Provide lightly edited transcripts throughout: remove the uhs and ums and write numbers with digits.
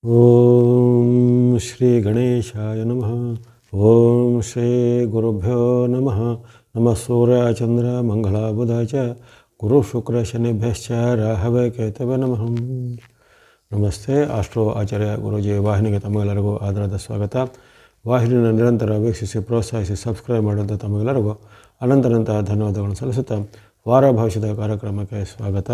ಓಂ ಶ್ರೀ ಗಣೇಶಾಯ ನಮಃ. ಓಂ ಶ್ರೀ ಗುರುಭ್ಯೋ ನಮಃ. ನಮಃ ಸೂರ್ಯ ಚಂದ್ರ ಮಂಗಳ ಬುಧ ಚ ಗುರು ಶುಕ್ರ ಶನಿಭ್ಯಶ್ಚ ರಾಹವೇ ಕೇತವೇ ನಮಃ. ನಮಸ್ತೆ. ಆಸ್ಟ್ರೋ ಆಚಾರ್ಯ ಗುರೂಜಿ ವಾಹಿನಿಗೆ ತಮಗೆಲ್ಲರಿಗೂ ಆದರದ ಸ್ವಾಗತ. ವಾಹಿನಿಯನ್ನು ನಿರಂತರ ವೀಕ್ಷಿಸಿ ಪ್ರೋತ್ಸಾಹಿಸಿ ಸಬ್ಸ್ಕ್ರೈಬ್ ಮಾಡುವಂಥ ತಮಗೆಲ್ಲರಿಗೂ ಅನಂತ ಧನ್ಯವಾದಗಳನ್ನು ಸಲ್ಲಿಸುತ್ತಾ ವಾರ ಭವಿಷ್ಯದ ಕಾರ್ಯಕ್ರಮಕ್ಕೆ ಸ್ವಾಗತ.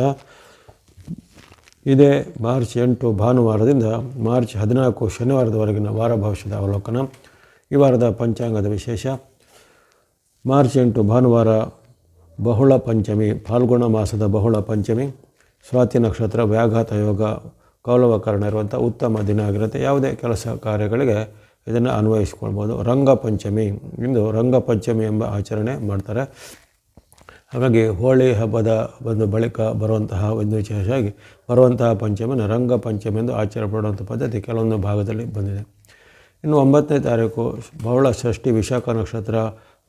ಇದೇ ಮಾರ್ಚ್ 8 ಭಾನುವಾರದಿಂದ ಮಾರ್ಚ್ 14 ಶನಿವಾರದವರೆಗಿನ ವಾರ ಭವಿಷ್ಯದ ಅವಲೋಕನ. ಈ ವಾರದ ಪಂಚಾಂಗದ ವಿಶೇಷ: ಮಾರ್ಚ್ 8 ಭಾನುವಾರ ಬಹುಳ ಪಂಚಮಿ, ಫಾಲ್ಗುಣ ಮಾಸದ ಬಹುಳ ಪಂಚಮಿ, ಸ್ವಾತಿ ನಕ್ಷತ್ರ, ವ್ಯಾಘಾತ ಯೋಗ, ಕೌಲವಕರಣ ಇರುವಂಥ ಉತ್ತಮ ದಿನ ಆಗಿರುತ್ತೆ. ಯಾವುದೇ ಕೆಲಸ ಕಾರ್ಯಗಳಿಗೆ ಇದನ್ನು ಅನ್ವಯಿಸ್ಕೊಳ್ಬೋದು. ರಂಗಪಂಚಮಿ, ಇಂದು ರಂಗಪಂಚಮಿ ಎಂಬ ಆಚರಣೆ ಮಾಡ್ತಾರೆ. ಹಾಗಾಗಿ ಹೋಳಿ ಹಬ್ಬದ ಒಂದು ಬಳಿಕ ಬರುವಂತಹ ಒಂದು ವಿಶೇಷವಾಗಿ ಬರುವಂತಹ ಪಂಚಮಿನ ರಂಗಪಂಚಮಿ ಎಂದು ಆಚರಣೆ ಮಾಡುವಂಥ ಪದ್ಧತಿ ಕೆಲವೊಂದು ಭಾಗದಲ್ಲಿ ಬಂದಿದೆ. ಇನ್ನು 9ನೇ ತಾರೀಕು ಬಹಳ ಷಷ್ಠಿ, ವಿಶಾಖ ನಕ್ಷತ್ರ,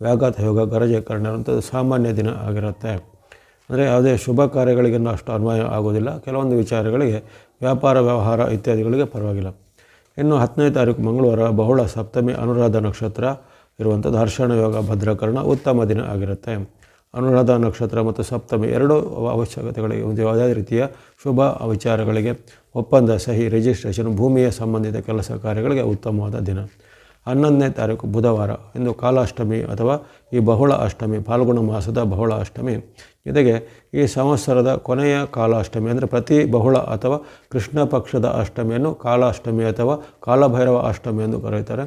ವ್ಯಾಘಾತ ಯೋಗ, ಗರಜೆ ಕರ್ಣ ಇರುವಂಥದ್ದು ಸಾಮಾನ್ಯ ದಿನ ಆಗಿರುತ್ತೆ. ಅಂದರೆ ಯಾವುದೇ ಶುಭ ಕಾರ್ಯಗಳಿಗೆ ಅಷ್ಟು ಅನ್ವಯ ಆಗೋದಿಲ್ಲ. ಕೆಲವೊಂದು ವಿಚಾರಗಳಿಗೆ, ವ್ಯಾಪಾರ ವ್ಯವಹಾರ ಇತ್ಯಾದಿಗಳಿಗೆ ಪರವಾಗಿಲ್ಲ. ಇನ್ನು 10ನೇ ತಾರೀಕು ಮಂಗಳವಾರ ಬಹುಳ ಸಪ್ತಮಿ, ಅನುರಾಧ ನಕ್ಷತ್ರ ಇರುವಂಥದ್ದು, ಹರ್ಷಣ ಯೋಗ, ಭದ್ರಕರ್ಣ ಉತ್ತಮ ದಿನ ಆಗಿರುತ್ತೆ. ಅನುರಾಧ ನಕ್ಷತ್ರ ಮತ್ತು ಸಪ್ತಮಿ ಎರಡೂ ಅವಶ್ಯಕತೆಗಳಿಗೆ, ಯಾವುದೇ ರೀತಿಯ ಶುಭ ವಿಚಾರಗಳಿಗೆ, ಒಪ್ಪಂದ, ಸಹಿ, ರಿಜಿಸ್ಟ್ರೇಷನ್, ಭೂಮಿಯ ಸಂಬಂಧಿತ ಕೆಲಸ ಕಾರ್ಯಗಳಿಗೆ ಉತ್ತಮವಾದ ದಿನ. 11ನೇ ತಾರೀಕು ಬುಧವಾರ, ಇಂದು ಕಾಲಾಷ್ಟಮಿ ಅಥವಾ ಈ ಬಹುಳ ಅಷ್ಟಮಿ, ಫಾಲ್ಗುಣ ಮಾಸದ ಬಹುಳ ಅಷ್ಟಮಿ, ಜೊತೆಗೆ ಈ ಸಂವತ್ಸರದ ಕೊನೆಯ ಕಾಲಾಷ್ಟಮಿ. ಅಂದರೆ ಪ್ರತಿ ಬಹುಳ ಅಥವಾ ಕೃಷ್ಣ ಪಕ್ಷದ ಅಷ್ಟಮಿಯನ್ನು ಕಾಲಾಷ್ಟಮಿ ಅಥವಾ ಕಾಲಭೈರವ ಅಷ್ಟಮಿ ಎಂದು ಕರೆಯುತ್ತಾರೆ.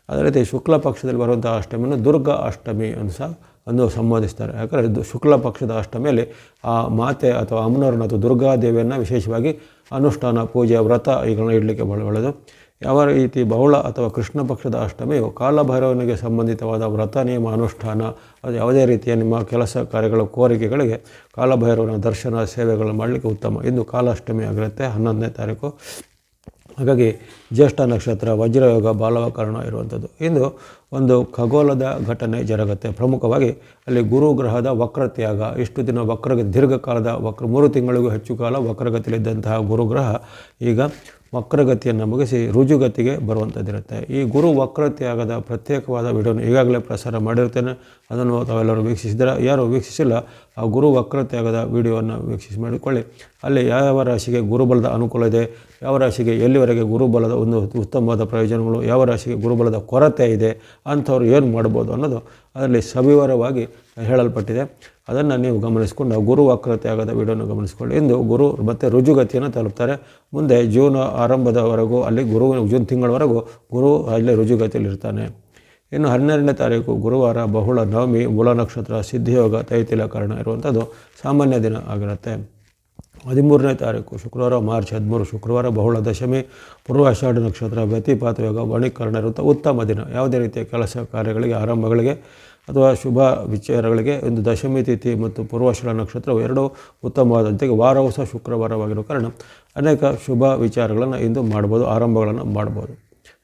ಅದೇ ರೀತಿ ಶುಕ್ಲ ಪಕ್ಷದಲ್ಲಿ ಬರುವಂಥ ಅಷ್ಟಮಿಯನ್ನು ದುರ್ಗಾ ಅಷ್ಟಮಿ ಎಂದು ಸಹ ಒಂದು ಸಂಬೋಧಿಸ್ತಾರೆ. ಯಾಕಂದರೆ ಶುಕ್ಲ ಪಕ್ಷದ ಅಷ್ಟಮಿಯಲ್ಲಿ ಆ ಮಾತೆ ಅಥವಾ ಅಮ್ಮನವ್ರನ್ನ ಅಥವಾ ದುರ್ಗಾದೇವಿಯನ್ನು ವಿಶೇಷವಾಗಿ ಅನುಷ್ಠಾನ, ಪೂಜೆ, ವ್ರತ ಇವುಗಳನ್ನ ಇಡಲಿಕ್ಕೆ ಬಹಳ ಒಳ್ಳೆಯದು. ಯಾವ ರೀತಿ ಬಹುಳ ಅಥವಾ ಕೃಷ್ಣ ಪಕ್ಷದ ಅಷ್ಟಮಿಯು ಕಾಲಭೈರವನಿಗೆ ಸಂಬಂಧಿತವಾದ ವ್ರತ, ನಿಯಮ, ಅನುಷ್ಠಾನ, ಅದು ಯಾವುದೇ ರೀತಿಯ ನಿಮ್ಮ ಕೆಲಸ ಕಾರ್ಯಗಳ ಕೋರಿಕೆಗಳಿಗೆ ಕಾಲಭೈರವನ ದರ್ಶನ ಸೇವೆಗಳು ಮಾಡಲಿಕ್ಕೆ ಉತ್ತಮ. ಇಂದು ಕಾಲಾಷ್ಟಮಿ ಆಗಿರುತ್ತೆ, 11ನೇ ತಾರೀಕು. ಹಾಗಾಗಿ ಜ್ಯೇಷ್ಠ ನಕ್ಷತ್ರ, ವಜ್ರಯೋಗ, ಬಾಲವಕರಣ ಇರುವಂಥದ್ದು. ಇಂದು ಒಂದು ಖಗೋಳದ ಘಟನೆ ಜರುಗುತ್ತೆ. ಪ್ರಮುಖವಾಗಿ ಅಲ್ಲಿ ಗುರು ಗ್ರಹದ ವಕ್ರತ್ಯಾಗ. ಇಷ್ಟು ದಿನ ದೀರ್ಘಕಾಲದ 3 ತಿಂಗಳಿಗೂ ಹೆಚ್ಚು ಕಾಲ ವಕ್ರಗತಿಯಲ್ಲಿದ್ದಂತಹ ಗುರುಗ್ರಹ ಈಗ ವಕ್ರಗತಿಯನ್ನು ಮುಗಿಸಿ ರುಜುಗತಿಗೆ ಬರುವಂಥದ್ದಿರುತ್ತೆ. ಈ ಗುರು ವಕ್ರತ್ಯಾಗದ ಪ್ರತ್ಯೇಕವಾದ ವಿಡಿಯೋನ ಈಗಾಗಲೇ ಪ್ರಸಾರ ಮಾಡಿರ್ತೇನೆ. ಅದನ್ನು ತಾವೆಲ್ಲರೂ ವೀಕ್ಷಿಸಿದರೆ, ಯಾರು ವೀಕ್ಷಿಸಿಲ್ಲ ಆ ಗುರು ವಕ್ರತ್ಯಾಗದ ವಿಡಿಯೋವನ್ನು ವೀಕ್ಷಿಸಿ ಮಾಡಿಕೊಳ್ಳಿ. ಅಲ್ಲಿ ಯಾವ ರಾಶಿಗೆ ಗುರುಬಲದ ಅನುಕೂಲ ಇದೆ, ಯಾವ ರಾಶಿಗೆ ಎಲ್ಲಿವರೆಗೆ ಗುರುಬಲದ ಒಂದು ಉತ್ತಮವಾದ ಪ್ರಯೋಜನಗಳು, ಯಾವ ರಾಶಿಗೆ ಗುರುಬಲದ ಕೊರತೆ ಇದೆ, ಅಂಥವ್ರು ಏನು ಮಾಡ್ಬೋದು ಅನ್ನೋದು ಅದರಲ್ಲಿ ಸವಿವರವಾಗಿ ಹೇಳಲ್ಪಟ್ಟಿದೆ. ಅದನ್ನು ನೀವು ಗಮನಿಸಿಕೊಂಡು ಗುರು ವಕ್ರತ್ಯಾಗದ ವಿಡಿಯೋನ ಗಮನಿಸಿಕೊಂಡು ಇಂದು ಗುರು ಮತ್ತು ರುಜುಗತಿಯನ್ನು ತಲುಪ್ತಾರೆ. ಮುಂದೆ ಜೂನ್ ಆರಂಭದವರೆಗೂ ಅಲ್ಲಿ ಜೂನ್ ತಿಂಗಳವರೆಗೂ ಗುರು ಅಲ್ಲೇ ರುಜುಗತಿಯಲ್ಲಿರ್ತಾನೆ. ಇನ್ನು 12ನೇ ತಾರೀಕು ಗುರುವಾರ ಬಹುಳ ನವಮಿ, ಮೂಲ ನಕ್ಷತ್ರ, ಸಿದ್ಧಿಯೋಗ, ತೈತಿಲಕರಣ ಇರುವಂಥದ್ದು ಸಾಮಾನ್ಯ ದಿನ ಆಗಿರುತ್ತೆ. 13ನೇ ತಾರೀಕು ಶುಕ್ರವಾರ ಮಾರ್ಚ್ 13 ಶುಕ್ರವಾರ ಬಹುಳ ದಶಮಿ, ಪೂರ್ವಾಷಾಢ ನಕ್ಷತ್ರ, ವ್ಯತಿಪಾತ ಯೋಗ, ವಣಿಕರಣ ಇರುವಂಥ ಉತ್ತಮ ದಿನ. ಯಾವುದೇ ರೀತಿಯ ಕೆಲಸ ಕಾರ್ಯಗಳಿಗೆ, ಆರಂಭಗಳಿಗೆ ಅಥವಾ ಶುಭ ವಿಚಾರಗಳಿಗೆ ಒಂದು ದಶಮಿ ತಿಥಿ ಮತ್ತು ಪೂರ್ವಾಷಾಢ ನಕ್ಷತ್ರವು ಎರಡೂ ಉತ್ತಮವಾದ ಜೊತೆಗೆ ವಾರವೂ ಸಹ ಶುಕ್ರವಾರವಾಗಿರೋ ಕಾರಣ ಅನೇಕ ಶುಭ ವಿಚಾರಗಳನ್ನು ಇಂದು ಮಾಡ್ಬೋದು, ಆರಂಭಗಳನ್ನು ಮಾಡ್ಬೋದು.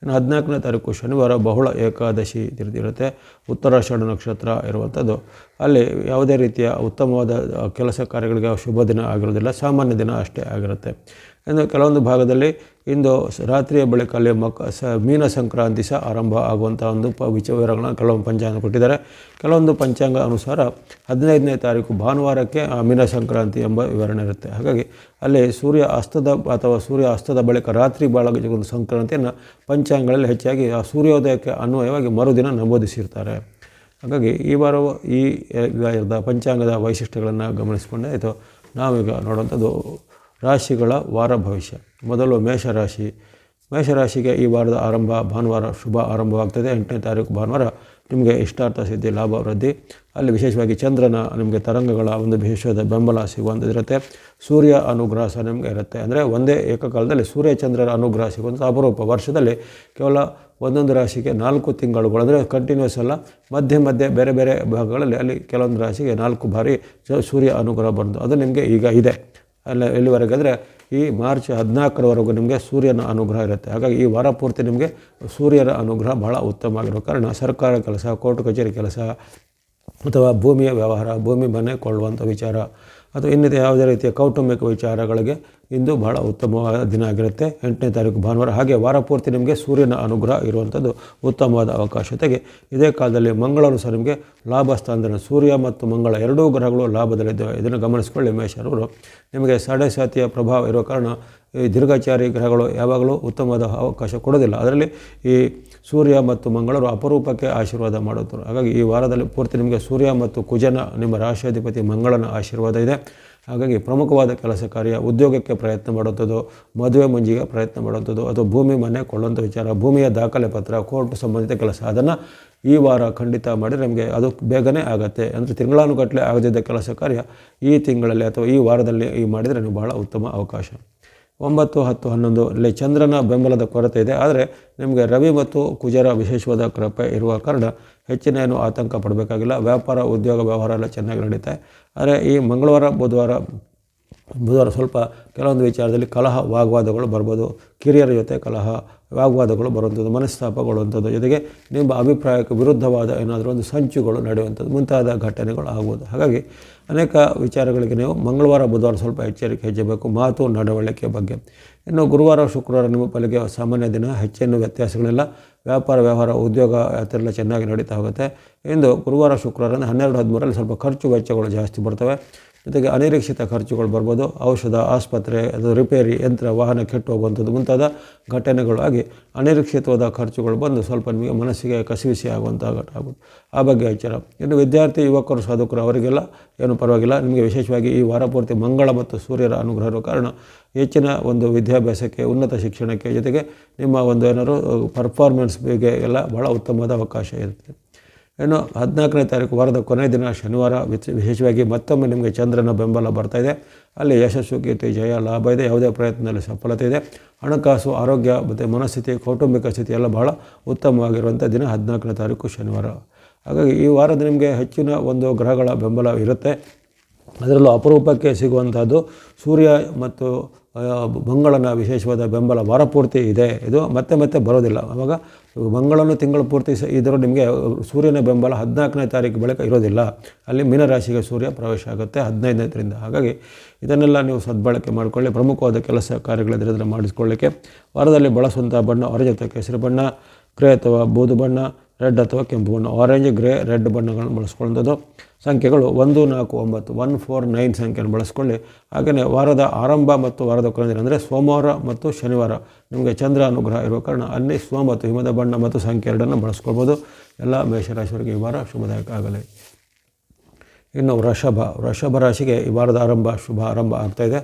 ಇನ್ನು 14ನೇ ತಾರೀಕು ಶನಿವಾರ ಬಹುಳ ಏಕಾದಶಿ ಇರುತ್ತೆ, ಉತ್ತರಾಷಾಢ ನಕ್ಷತ್ರ ಇರುವಂಥದ್ದು. ಅಲ್ಲಿ ಯಾವುದೇ ರೀತಿಯ ಉತ್ತಮವಾದ ಕೆಲಸ ಕಾರ್ಯಗಳಿಗೆ ಶುಭ ದಿನ ಆಗಿರೋದಿಲ್ಲ, ಸಾಮಾನ್ಯ ದಿನ ಅಷ್ಟೇ ಆಗಿರುತ್ತೆ. ಇನ್ನು ಕೆಲವೊಂದು ಭಾಗದಲ್ಲಿ ಇಂದು ರಾತ್ರಿಯ ಬಳಿಕ ಅಲ್ಲಿ ಮೀನ ಸಂಕ್ರಾಂತಿ ಸಹ ಆರಂಭ ಆಗುವಂಥ ಒಂದು ವಿವರಗಳನ್ನು ಕೆಲವೊಂದು ಪಂಚಾಂಗ ಕೊಟ್ಟಿದ್ದಾರೆ. ಕೆಲವೊಂದು ಪಂಚಾಂಗ ಅನುಸಾರ 15ನೇ ತಾರೀಕು ಭಾನುವಾರಕ್ಕೆ ಮೀನ ಸಂಕ್ರಾಂತಿ ಎಂಬ ವಿವರಣೆ ಇರುತ್ತೆ. ಹಾಗಾಗಿ ಅಲ್ಲಿ ಸೂರ್ಯ ಅಸ್ತದ ಬಳಿಕ ರಾತ್ರಿ ಬಾಳಗ ಒಂದು ಸಂಕ್ರಾಂತಿಯನ್ನು ಪಂಚಾಂಗಗಳಲ್ಲಿ ಹೆಚ್ಚಾಗಿ ಆ ಸೂರ್ಯೋದಯಕ್ಕೆ ಅನ್ವಯವಾಗಿ ಮರುದಿನ ನಮೂದಿಸಿರ್ತಾರೆ. ಹಾಗಾಗಿ ಈ ವಾರವು ಈ ಪಂಚಾಂಗದ ವೈಶಿಷ್ಟ್ಯಗಳನ್ನು ಗಮನಿಸಿಕೊಂಡೇ ಆಯಿತು. ನಾವೀಗ ನೋಡುವಂಥದ್ದು ರಾಶಿಗಳ ವಾರ ಭವಿಷ್ಯ. ಮೊದಲು ಮೇಷರಾಶಿಗೆ ಈ ವಾರದ ಆರಂಭ ಭಾನುವಾರ ಶುಭ ಆರಂಭವಾಗ್ತದೆ. 8ನೇ ತಾರೀಕು ಭಾನುವಾರ ನಿಮಗೆ ಇಷ್ಟಾರ್ಥ ಸಿದ್ಧಿ, ಲಾಭ, ವೃದ್ಧಿ. ಅಲ್ಲಿ ವಿಶೇಷವಾಗಿ ಚಂದ್ರನ ನಿಮಗೆ ತರಂಗಗಳ ಒಂದು ವಿಶೇಷವಾದ ಬೆಂಬಲ ಸಿಗುವಂಥದ್ದಿರುತ್ತೆ. ಸೂರ್ಯ ಅನುಗ್ರಹ ಸಹ ನಿಮಗೆ ಇರುತ್ತೆ. ಅಂದರೆ ಒಂದೇ ಏಕಕಾಲದಲ್ಲಿ ಸೂರ್ಯ ಚಂದ್ರರ ಅನುಗ್ರಹ ಸಿಗುವಂಥ ಅಪರೂಪ. ವರ್ಷದಲ್ಲಿ ಕೇವಲ ಒಂದೊಂದು ರಾಶಿಗೆ 4 ತಿಂಗಳುಗಳು, ಅಂದರೆ ಕಂಟಿನ್ಯೂಸ್ ಅಲ್ಲ, ಮಧ್ಯೆ ಬೇರೆ ಬೇರೆ ಭಾಗಗಳಲ್ಲಿ ಅಲ್ಲಿ ಕೆಲವೊಂದು ರಾಶಿಗೆ 4 ಬಾರಿ ಸೂರ್ಯ ಅನುಗ್ರಹ ಬಂದು ಅದು ನಿಮಗೆ ಈಗ ಇದೆ. ಎಲ್ಲಿವರೆಗೆ ಅಂದರೆ ಈ ಮಾರ್ಚ್ 14ರವರೆಗೂ ನಿಮಗೆ ಸೂರ್ಯನ ಅನುಗ್ರಹ ಇರುತ್ತೆ. ಹಾಗಾಗಿ ಈ ವಾರ ಪೂರ್ತಿ ನಿಮಗೆ ಸೂರ್ಯನ ಅನುಗ್ರಹ ಬಹಳ ಉತ್ತಮವಾಗಿರೋ ಕಾರಣ ಸರ್ಕಾರ ಕೆಲಸ, ಕೋರ್ಟ್ ಕಚೇರಿ ಕೆಲಸ ಅಥವಾ ಭೂಮಿಯ ವ್ಯವಹಾರ, ಭೂಮಿ ಮನೆ ಕೊಳ್ಳುವಂಥ ವಿಚಾರ ಅಥವಾ ಇನ್ನಿತರ ಯಾವುದೇ ರೀತಿಯ ಕೌಟುಂಬಿಕ ವಿಚಾರಗಳಿಗೆ ಇಂದು ಬಹಳ ಉತ್ತಮವಾದ ದಿನ ಆಗಿರುತ್ತೆ. 8ನೇ ತಾರೀಕು ಭಾನುವಾರ. ಹಾಗೆ ವಾರ ಪೂರ್ತಿ ನಿಮಗೆ ಸೂರ್ಯನ ಅನುಗ್ರಹ ಇರುವಂಥದ್ದು ಉತ್ತಮವಾದ ಅವಕಾಶತೆಗೆ. ಇದೇ ಕಾಲದಲ್ಲಿ ಮಂಗಳನು ಸಹ ನಿಮಗೆ ಲಾಭ ಸ್ಥಾನದಲ್ಲಿ, ಸೂರ್ಯ ಮತ್ತು ಮಂಗಳ ಎರಡೂ ಗ್ರಹಗಳು ಲಾಭದಲ್ಲಿದ್ದಾವೆ. ಇದನ್ನು ಗಮನಿಸಿಕೊಳ್ಳಿ ಮೇಷರವರು. ನಿಮಗೆ ಸಾಡೆಸಾತಿಯ ಪ್ರಭಾವ ಇರುವ ಕಾರಣ ಈ ದೀರ್ಘಚಾರಿ ಗ್ರಹಗಳು ಯಾವಾಗಲೂ ಉತ್ತಮವಾದ ಅವಕಾಶ ಕೊಡೋದಿಲ್ಲ. ಅದರಲ್ಲಿ ಈ ಸೂರ್ಯ ಮತ್ತು ಮಂಗಳರು ಅಪರೂಪಕ್ಕೆ ಆಶೀರ್ವಾದ ಮಾಡುತ್ತಾರೆ. ಹಾಗಾಗಿ ಈ ವಾರದಲ್ಲಿ ಪೂರ್ತಿ ನಿಮಗೆ ಸೂರ್ಯ ಮತ್ತು ಕುಜನ, ನಿಮ್ಮ ರಾಶಿಯಾಧಿಪತಿ ಮಂಗಳನ ಆಶೀರ್ವಾದ ಇದೆ. ಹಾಗಾಗಿ ಪ್ರಮುಖವಾದ ಕೆಲಸ ಕಾರ್ಯ, ಉದ್ಯೋಗಕ್ಕೆ ಪ್ರಯತ್ನ ಮಾಡುವಂಥದ್ದು, ಮದುವೆ ಮುಂಜಿಗೆ ಪ್ರಯತ್ನ ಮಾಡುವಂಥದ್ದು, ಅಥವಾ ಭೂಮಿ ಮನೆ ಕೊಳ್ಳುವಂಥ ವಿಚಾರ, ಭೂಮಿಯ ದಾಖಲೆ ಪತ್ರ, ಕೋರ್ಟ್ ಸಂಬಂಧಿತ ಕೆಲಸ, ಅದನ್ನು ಈ ವಾರ ಖಂಡಿತ ಮಾಡಿದರೆ ನಮಗೆ ಅದು ಬೇಗನೆ ಆಗುತ್ತೆ. ಅಂದರೆ ತಿಂಗಳಾನುಗಟ್ಟಲೆ ಆಗದಿದ್ದ ಕೆಲಸ ಕಾರ್ಯ ಈ ತಿಂಗಳಲ್ಲಿ ಅಥವಾ ಈ ವಾರದಲ್ಲಿ ಮಾಡಿದರೆ ನೀವು ಬಹಳ ಉತ್ತಮ ಅವಕಾಶ. 9, 10, 11 ಇಲ್ಲಿ ಚಂದ್ರನ ಬೆಂಬಲದ ಕೊರತೆ ಇದೆ. ಆದರೆ ನಿಮಗೆ ರವಿ ಮತ್ತು ಕುಜರ ವಿಶೇಷವಾದ ಕೃಪೆ ಇರುವ ಕಾರಣ ಹೆಚ್ಚಿನ ಏನು ಆತಂಕ ಪಡಬೇಕಾಗಿಲ್ಲ. ವ್ಯಾಪಾರ, ಉದ್ಯೋಗ, ವ್ಯವಹಾರ ಎಲ್ಲ ಚೆನ್ನಾಗಿ ನಡೀತಾ. ಆದರೆ ಈ ಮಂಗಳವಾರ, ಬುಧವಾರ ಸ್ವಲ್ಪ ಕೆಲವೊಂದು ವಿಚಾರದಲ್ಲಿ ಕಲಹ, ವಾಗ್ವಾದಗಳು ಬರ್ಬೋದು. ಕಿರಿಯರ ಜೊತೆ ಕಲಹ, ವಾಗ್ವಾದಗಳು ಬರುವಂಥದ್ದು, ಮನಸ್ತಾಪಗೊಳ್ಳುವಂಥದ್ದು, ಜೊತೆಗೆ ನಿಮ್ಮ ಅಭಿಪ್ರಾಯಕ್ಕೆ ವಿರುದ್ಧವಾದ ಏನಾದರೂ ಒಂದು ಸಂಚುಗಳು ನಡೆಯುವಂಥದ್ದು, ಮುಂತಾದ ಘಟನೆಗಳು ಆಗ್ಬೋದು. ಹಾಗಾಗಿ ಅನೇಕ ವಿಚಾರಗಳಿಗೆ ನೀವು ಮಂಗಳವಾರ, ಬುಧವಾರ ಸ್ವಲ್ಪ ಎಚ್ಚರಿಕೆ ಹೆಚ್ಚಬೇಕು ಮಾತು, ನಡವಳಿಕೆ ಬಗ್ಗೆ. ಇನ್ನು ಗುರುವಾರ, ಶುಕ್ರವಾರ ನಿಮ್ಮ ಪಾಲಿಗೆ ಸಾಮಾನ್ಯ ದಿನ, ಹೆಚ್ಚೇನು ವ್ಯತ್ಯಾಸಗಳಿಲ್ಲ. ವ್ಯಾಪಾರ, ವ್ಯವಹಾರ, ಉದ್ಯೋಗ ಅದೆಲ್ಲ ಚೆನ್ನಾಗಿ ನಡೀತಾ ಹೋಗುತ್ತೆ. ಇಂದು ಗುರುವಾರ, ಶುಕ್ರವಾರ 12, 13ರಲ್ಲಿ ಸ್ವಲ್ಪ ಖರ್ಚು ವೆಚ್ಚಗಳು ಜಾಸ್ತಿ ಬರ್ತವೆ. ಜೊತೆಗೆ ಅನಿರೀಕ್ಷಿತ ಖರ್ಚುಗಳು ಬರ್ಬೋದು. ಔಷಧ, ಆಸ್ಪತ್ರೆ, ಅದು ರಿಪೇರಿ, ಯಂತ್ರ, ವಾಹನ ಕೆಟ್ಟು ಹೋಗುವಂಥದ್ದು ಮುಂತಾದ ಘಟನೆಗಳು ಆಗಿ ಅನಿರೀಕ್ಷಿತವಾದ ಖರ್ಚುಗಳು ಬಂದು ಸ್ವಲ್ಪ ನಿಮಗೆ ಮನಸ್ಸಿಗೆ ಕಸಿವಿಸಿ ಆಗುವಂಥ ಘಟ ಆಗೋದು. ಆ ಬಗ್ಗೆ ಎಚ್ಚರ. ಇನ್ನು ವಿದ್ಯಾರ್ಥಿ, ಯುವಕರು, ಸಾಧಕರು ಅವರಿಗೆಲ್ಲ ಏನು ಪರವಾಗಿಲ್ಲ. ನಿಮಗೆ ವಿಶೇಷವಾಗಿ ಈ ವಾರ ಪೂರ್ತಿ ಮಂಗಳ ಮತ್ತು ಸೂರ್ಯರ ಅನುಗ್ರಹ ಇರೋ ಕಾರಣ ಹೆಚ್ಚಿನ ಒಂದು ವಿದ್ಯಾಭ್ಯಾಸಕ್ಕೆ, ಉನ್ನತ ಶಿಕ್ಷಣಕ್ಕೆ, ಜೊತೆಗೆ ನಿಮ್ಮ ಒಂದು ಏನಾದ್ರು ಪರ್ಫಾರ್ಮೆನ್ಸ್ ಬಗ್ಗೆ ಎಲ್ಲ ಭಾಳ ಉತ್ತಮವಾದ ಅವಕಾಶ ಇರುತ್ತೆ. ಇನ್ನು 14ನೇ ತಾರೀಕು ವಾರದ ಕೊನೆಯ ದಿನ ಶನಿವಾರ ವಿಶೇಷವಾಗಿ ಮತ್ತೊಮ್ಮೆ ನಿಮಗೆ ಚಂದ್ರನ ಬೆಂಬಲ ಬರ್ತಾಯಿದೆ. ಅಲ್ಲಿ ಯಶಸ್ಸು, ಕೀರ್ತಿ, ಜಯ, ಲಾಭ ಇದೆ. ಯಾವುದೇ ಪ್ರಯತ್ನದಲ್ಲಿ ಸಫಲತೆ ಇದೆ. ಹಣಕಾಸು, ಆರೋಗ್ಯ ಮತ್ತು ಮನಸ್ಥಿತಿ, ಕೌಟುಂಬಿಕ ಸ್ಥಿತಿ ಎಲ್ಲ ಬಹಳ ಉತ್ತಮವಾಗಿರುವಂಥ ದಿನ 14ನೇ ತಾರೀಕು ಶನಿವಾರ. ಹಾಗಾಗಿ ಈ ವಾರದ ನಿಮಗೆ ಹೆಚ್ಚಿನ ಒಂದು ಗ್ರಹಗಳ ಬೆಂಬಲ ಇರುತ್ತೆ. ಅದರಲ್ಲೂ ಅಪರೂಪಕ್ಕೆ ಸಿಗುವಂಥದ್ದು ಸೂರ್ಯ ಮತ್ತು ಮಂಗಳನ ವಿಶೇಷವಾದ ಬೆಂಬಲ ವಾರ ಪೂರ್ತಿ ಇದೆ. ಇದು ಮತ್ತೆ ಬರೋದಿಲ್ಲ. ಆವಾಗ ಮಂಗಳನು ತಿಂಗಳ ಪೂರ್ತಿ ಇದರ ನಿಮಗೆ ಸೂರ್ಯನ ಬೆಂಬಲ 14ನೇ ತಾರೀಕು ಬಳಿಕ ಇರೋದಿಲ್ಲ. ಅಲ್ಲಿ ಮೀನರಾಶಿಗೆ ಸೂರ್ಯ ಪ್ರವೇಶ ಆಗುತ್ತೆ 15ರಿಂದ. ಹಾಗಾಗಿ ಇದನ್ನೆಲ್ಲ ನೀವು ಸದ್ಬಳಕೆ ಮಾಡಿಕೊಳ್ಳಿ. ಪ್ರಮುಖವಾದ ಕೆಲಸ ಕಾರ್ಯಗಳಿದ್ರೆ ಮಾಡಿಸ್ಕೊಳ್ಳಿಕ್ಕೆ ವಾರದಲ್ಲಿ ಬಳಸುವಂಥ ಬಣ್ಣ ಆರೆಂಜ್ ಅಥವಾ ಕೇಸರಿ ಬಣ್ಣ, ಗ್ರೇ ಅಥವಾ ಬೂದು ಬಣ್ಣ, ರೆಡ್ ಅಥವಾ ಕೆಂಪು ಬಣ್ಣ, ಆರೆಂಜ್, ಗ್ರೇ, ರೆಡ್ ಬಣ್ಣಗಳನ್ನು ಬಳಸ್ಕೊಳ್ಳೋದು. ಸಂಖ್ಯೆಗಳು 1, 4, 9, 1, 4, 9 ಸಂಖ್ಯೆಯನ್ನು ಬಳಸ್ಕೊಳ್ಳಿ. ಹಾಗೆಯೇ ವಾರದ ಆರಂಭ ಮತ್ತು ವಾರದ ಕೊನೆಯ ದಿನ ಅಂದರೆ ಸೋಮವಾರ ಮತ್ತು ಶನಿವಾರ ನಿಮಗೆ ಚಂದ್ರ ಅನುಗ್ರಹ ಇರುವ ಕಾರಣ ಅಲ್ಲಿ ಸ್ವ ಮತ್ತು ಹಿಮದ ಬಣ್ಣ ಮತ್ತು ಸಂಖ್ಯೆ 2 ಬಳಸ್ಕೊಳ್ಬೋದು. ಎಲ್ಲ ಮೇಷರಾಶಿಯವರಿಗೆ ಈ ವಾರ ಶುಭದಾಯಕ ಆಗಲಿ. ಇನ್ನು ವೃಷಭ ರಾಶಿಗೆ ಈ ವಾರದ ಶುಭ ಆರಂಭ ಆಗ್ತಾಯಿದೆ.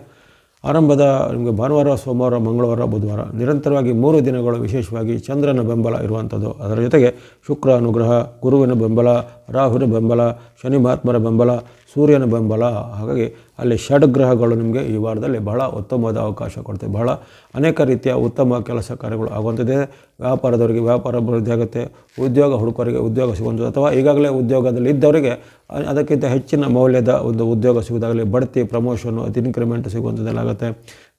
ಆರಂಭದ ನಿಮಗೆ ಭಾನುವಾರ, ಸೋಮವಾರ, ಮಂಗಳವಾರ, ಬುಧವಾರ ನಿರಂತರವಾಗಿ 3 ದಿನಗಳು ವಿಶೇಷವಾಗಿ ಚಂದ್ರನ ಬೆಂಬಲ ಇರುವಂಥದ್ದು. ಅದರ ಜೊತೆಗೆ ಶುಕ್ರ ಅನುಗ್ರಹ, ಗುರುವಿನ ಬೆಂಬಲ, ರಾಹುವಿನ ಬೆಂಬಲ, ಶನಿ ಮಹಾತ್ಮರ ಬೆಂಬಲ, ಸೂರ್ಯನ ಬೆಂಬಲ. ಹಾಗಾಗಿ ಅಲ್ಲಿ ಷಡ್ಗ್ರಹಗಳು ನಿಮಗೆ ಈ ವಾರದಲ್ಲಿ ಬಹಳ ಉತ್ತಮವಾದ ಅವಕಾಶ ಕೊಡ್ತವೆ. ಬಹಳ ಅನೇಕ ರೀತಿಯ ಉತ್ತಮ ಕೆಲಸ ಕಾರ್ಯಗಳು ಆಗುವಂಥದ್ದೇ. ವ್ಯಾಪಾರದವರಿಗೆ ವ್ಯಾಪಾರ ಅಭಿವೃದ್ಧಿ ಆಗುತ್ತೆ. ಉದ್ಯೋಗ ಹುಡುಕರಿಗೆ ಉದ್ಯೋಗ ಸಿಗುವಂಥದ್ದು, ಅಥವಾ ಈಗಾಗಲೇ ಉದ್ಯೋಗದಲ್ಲಿ ಇದ್ದವರಿಗೆ ಅದಕ್ಕಿಂತ ಹೆಚ್ಚಿನ ಮೌಲ್ಯದ ಒಂದು ಉದ್ಯೋಗ ಸಿಗೋದಾಗಲಿ, ಬಡ್ತಿ, ಪ್ರಮೋಷನ್ನು, ಇನ್ಕ್ರಿಮೆಂಟ್ ಸಿಗುವಂಥದ್ದೆಲ್ಲ ಆಗುತ್ತೆ.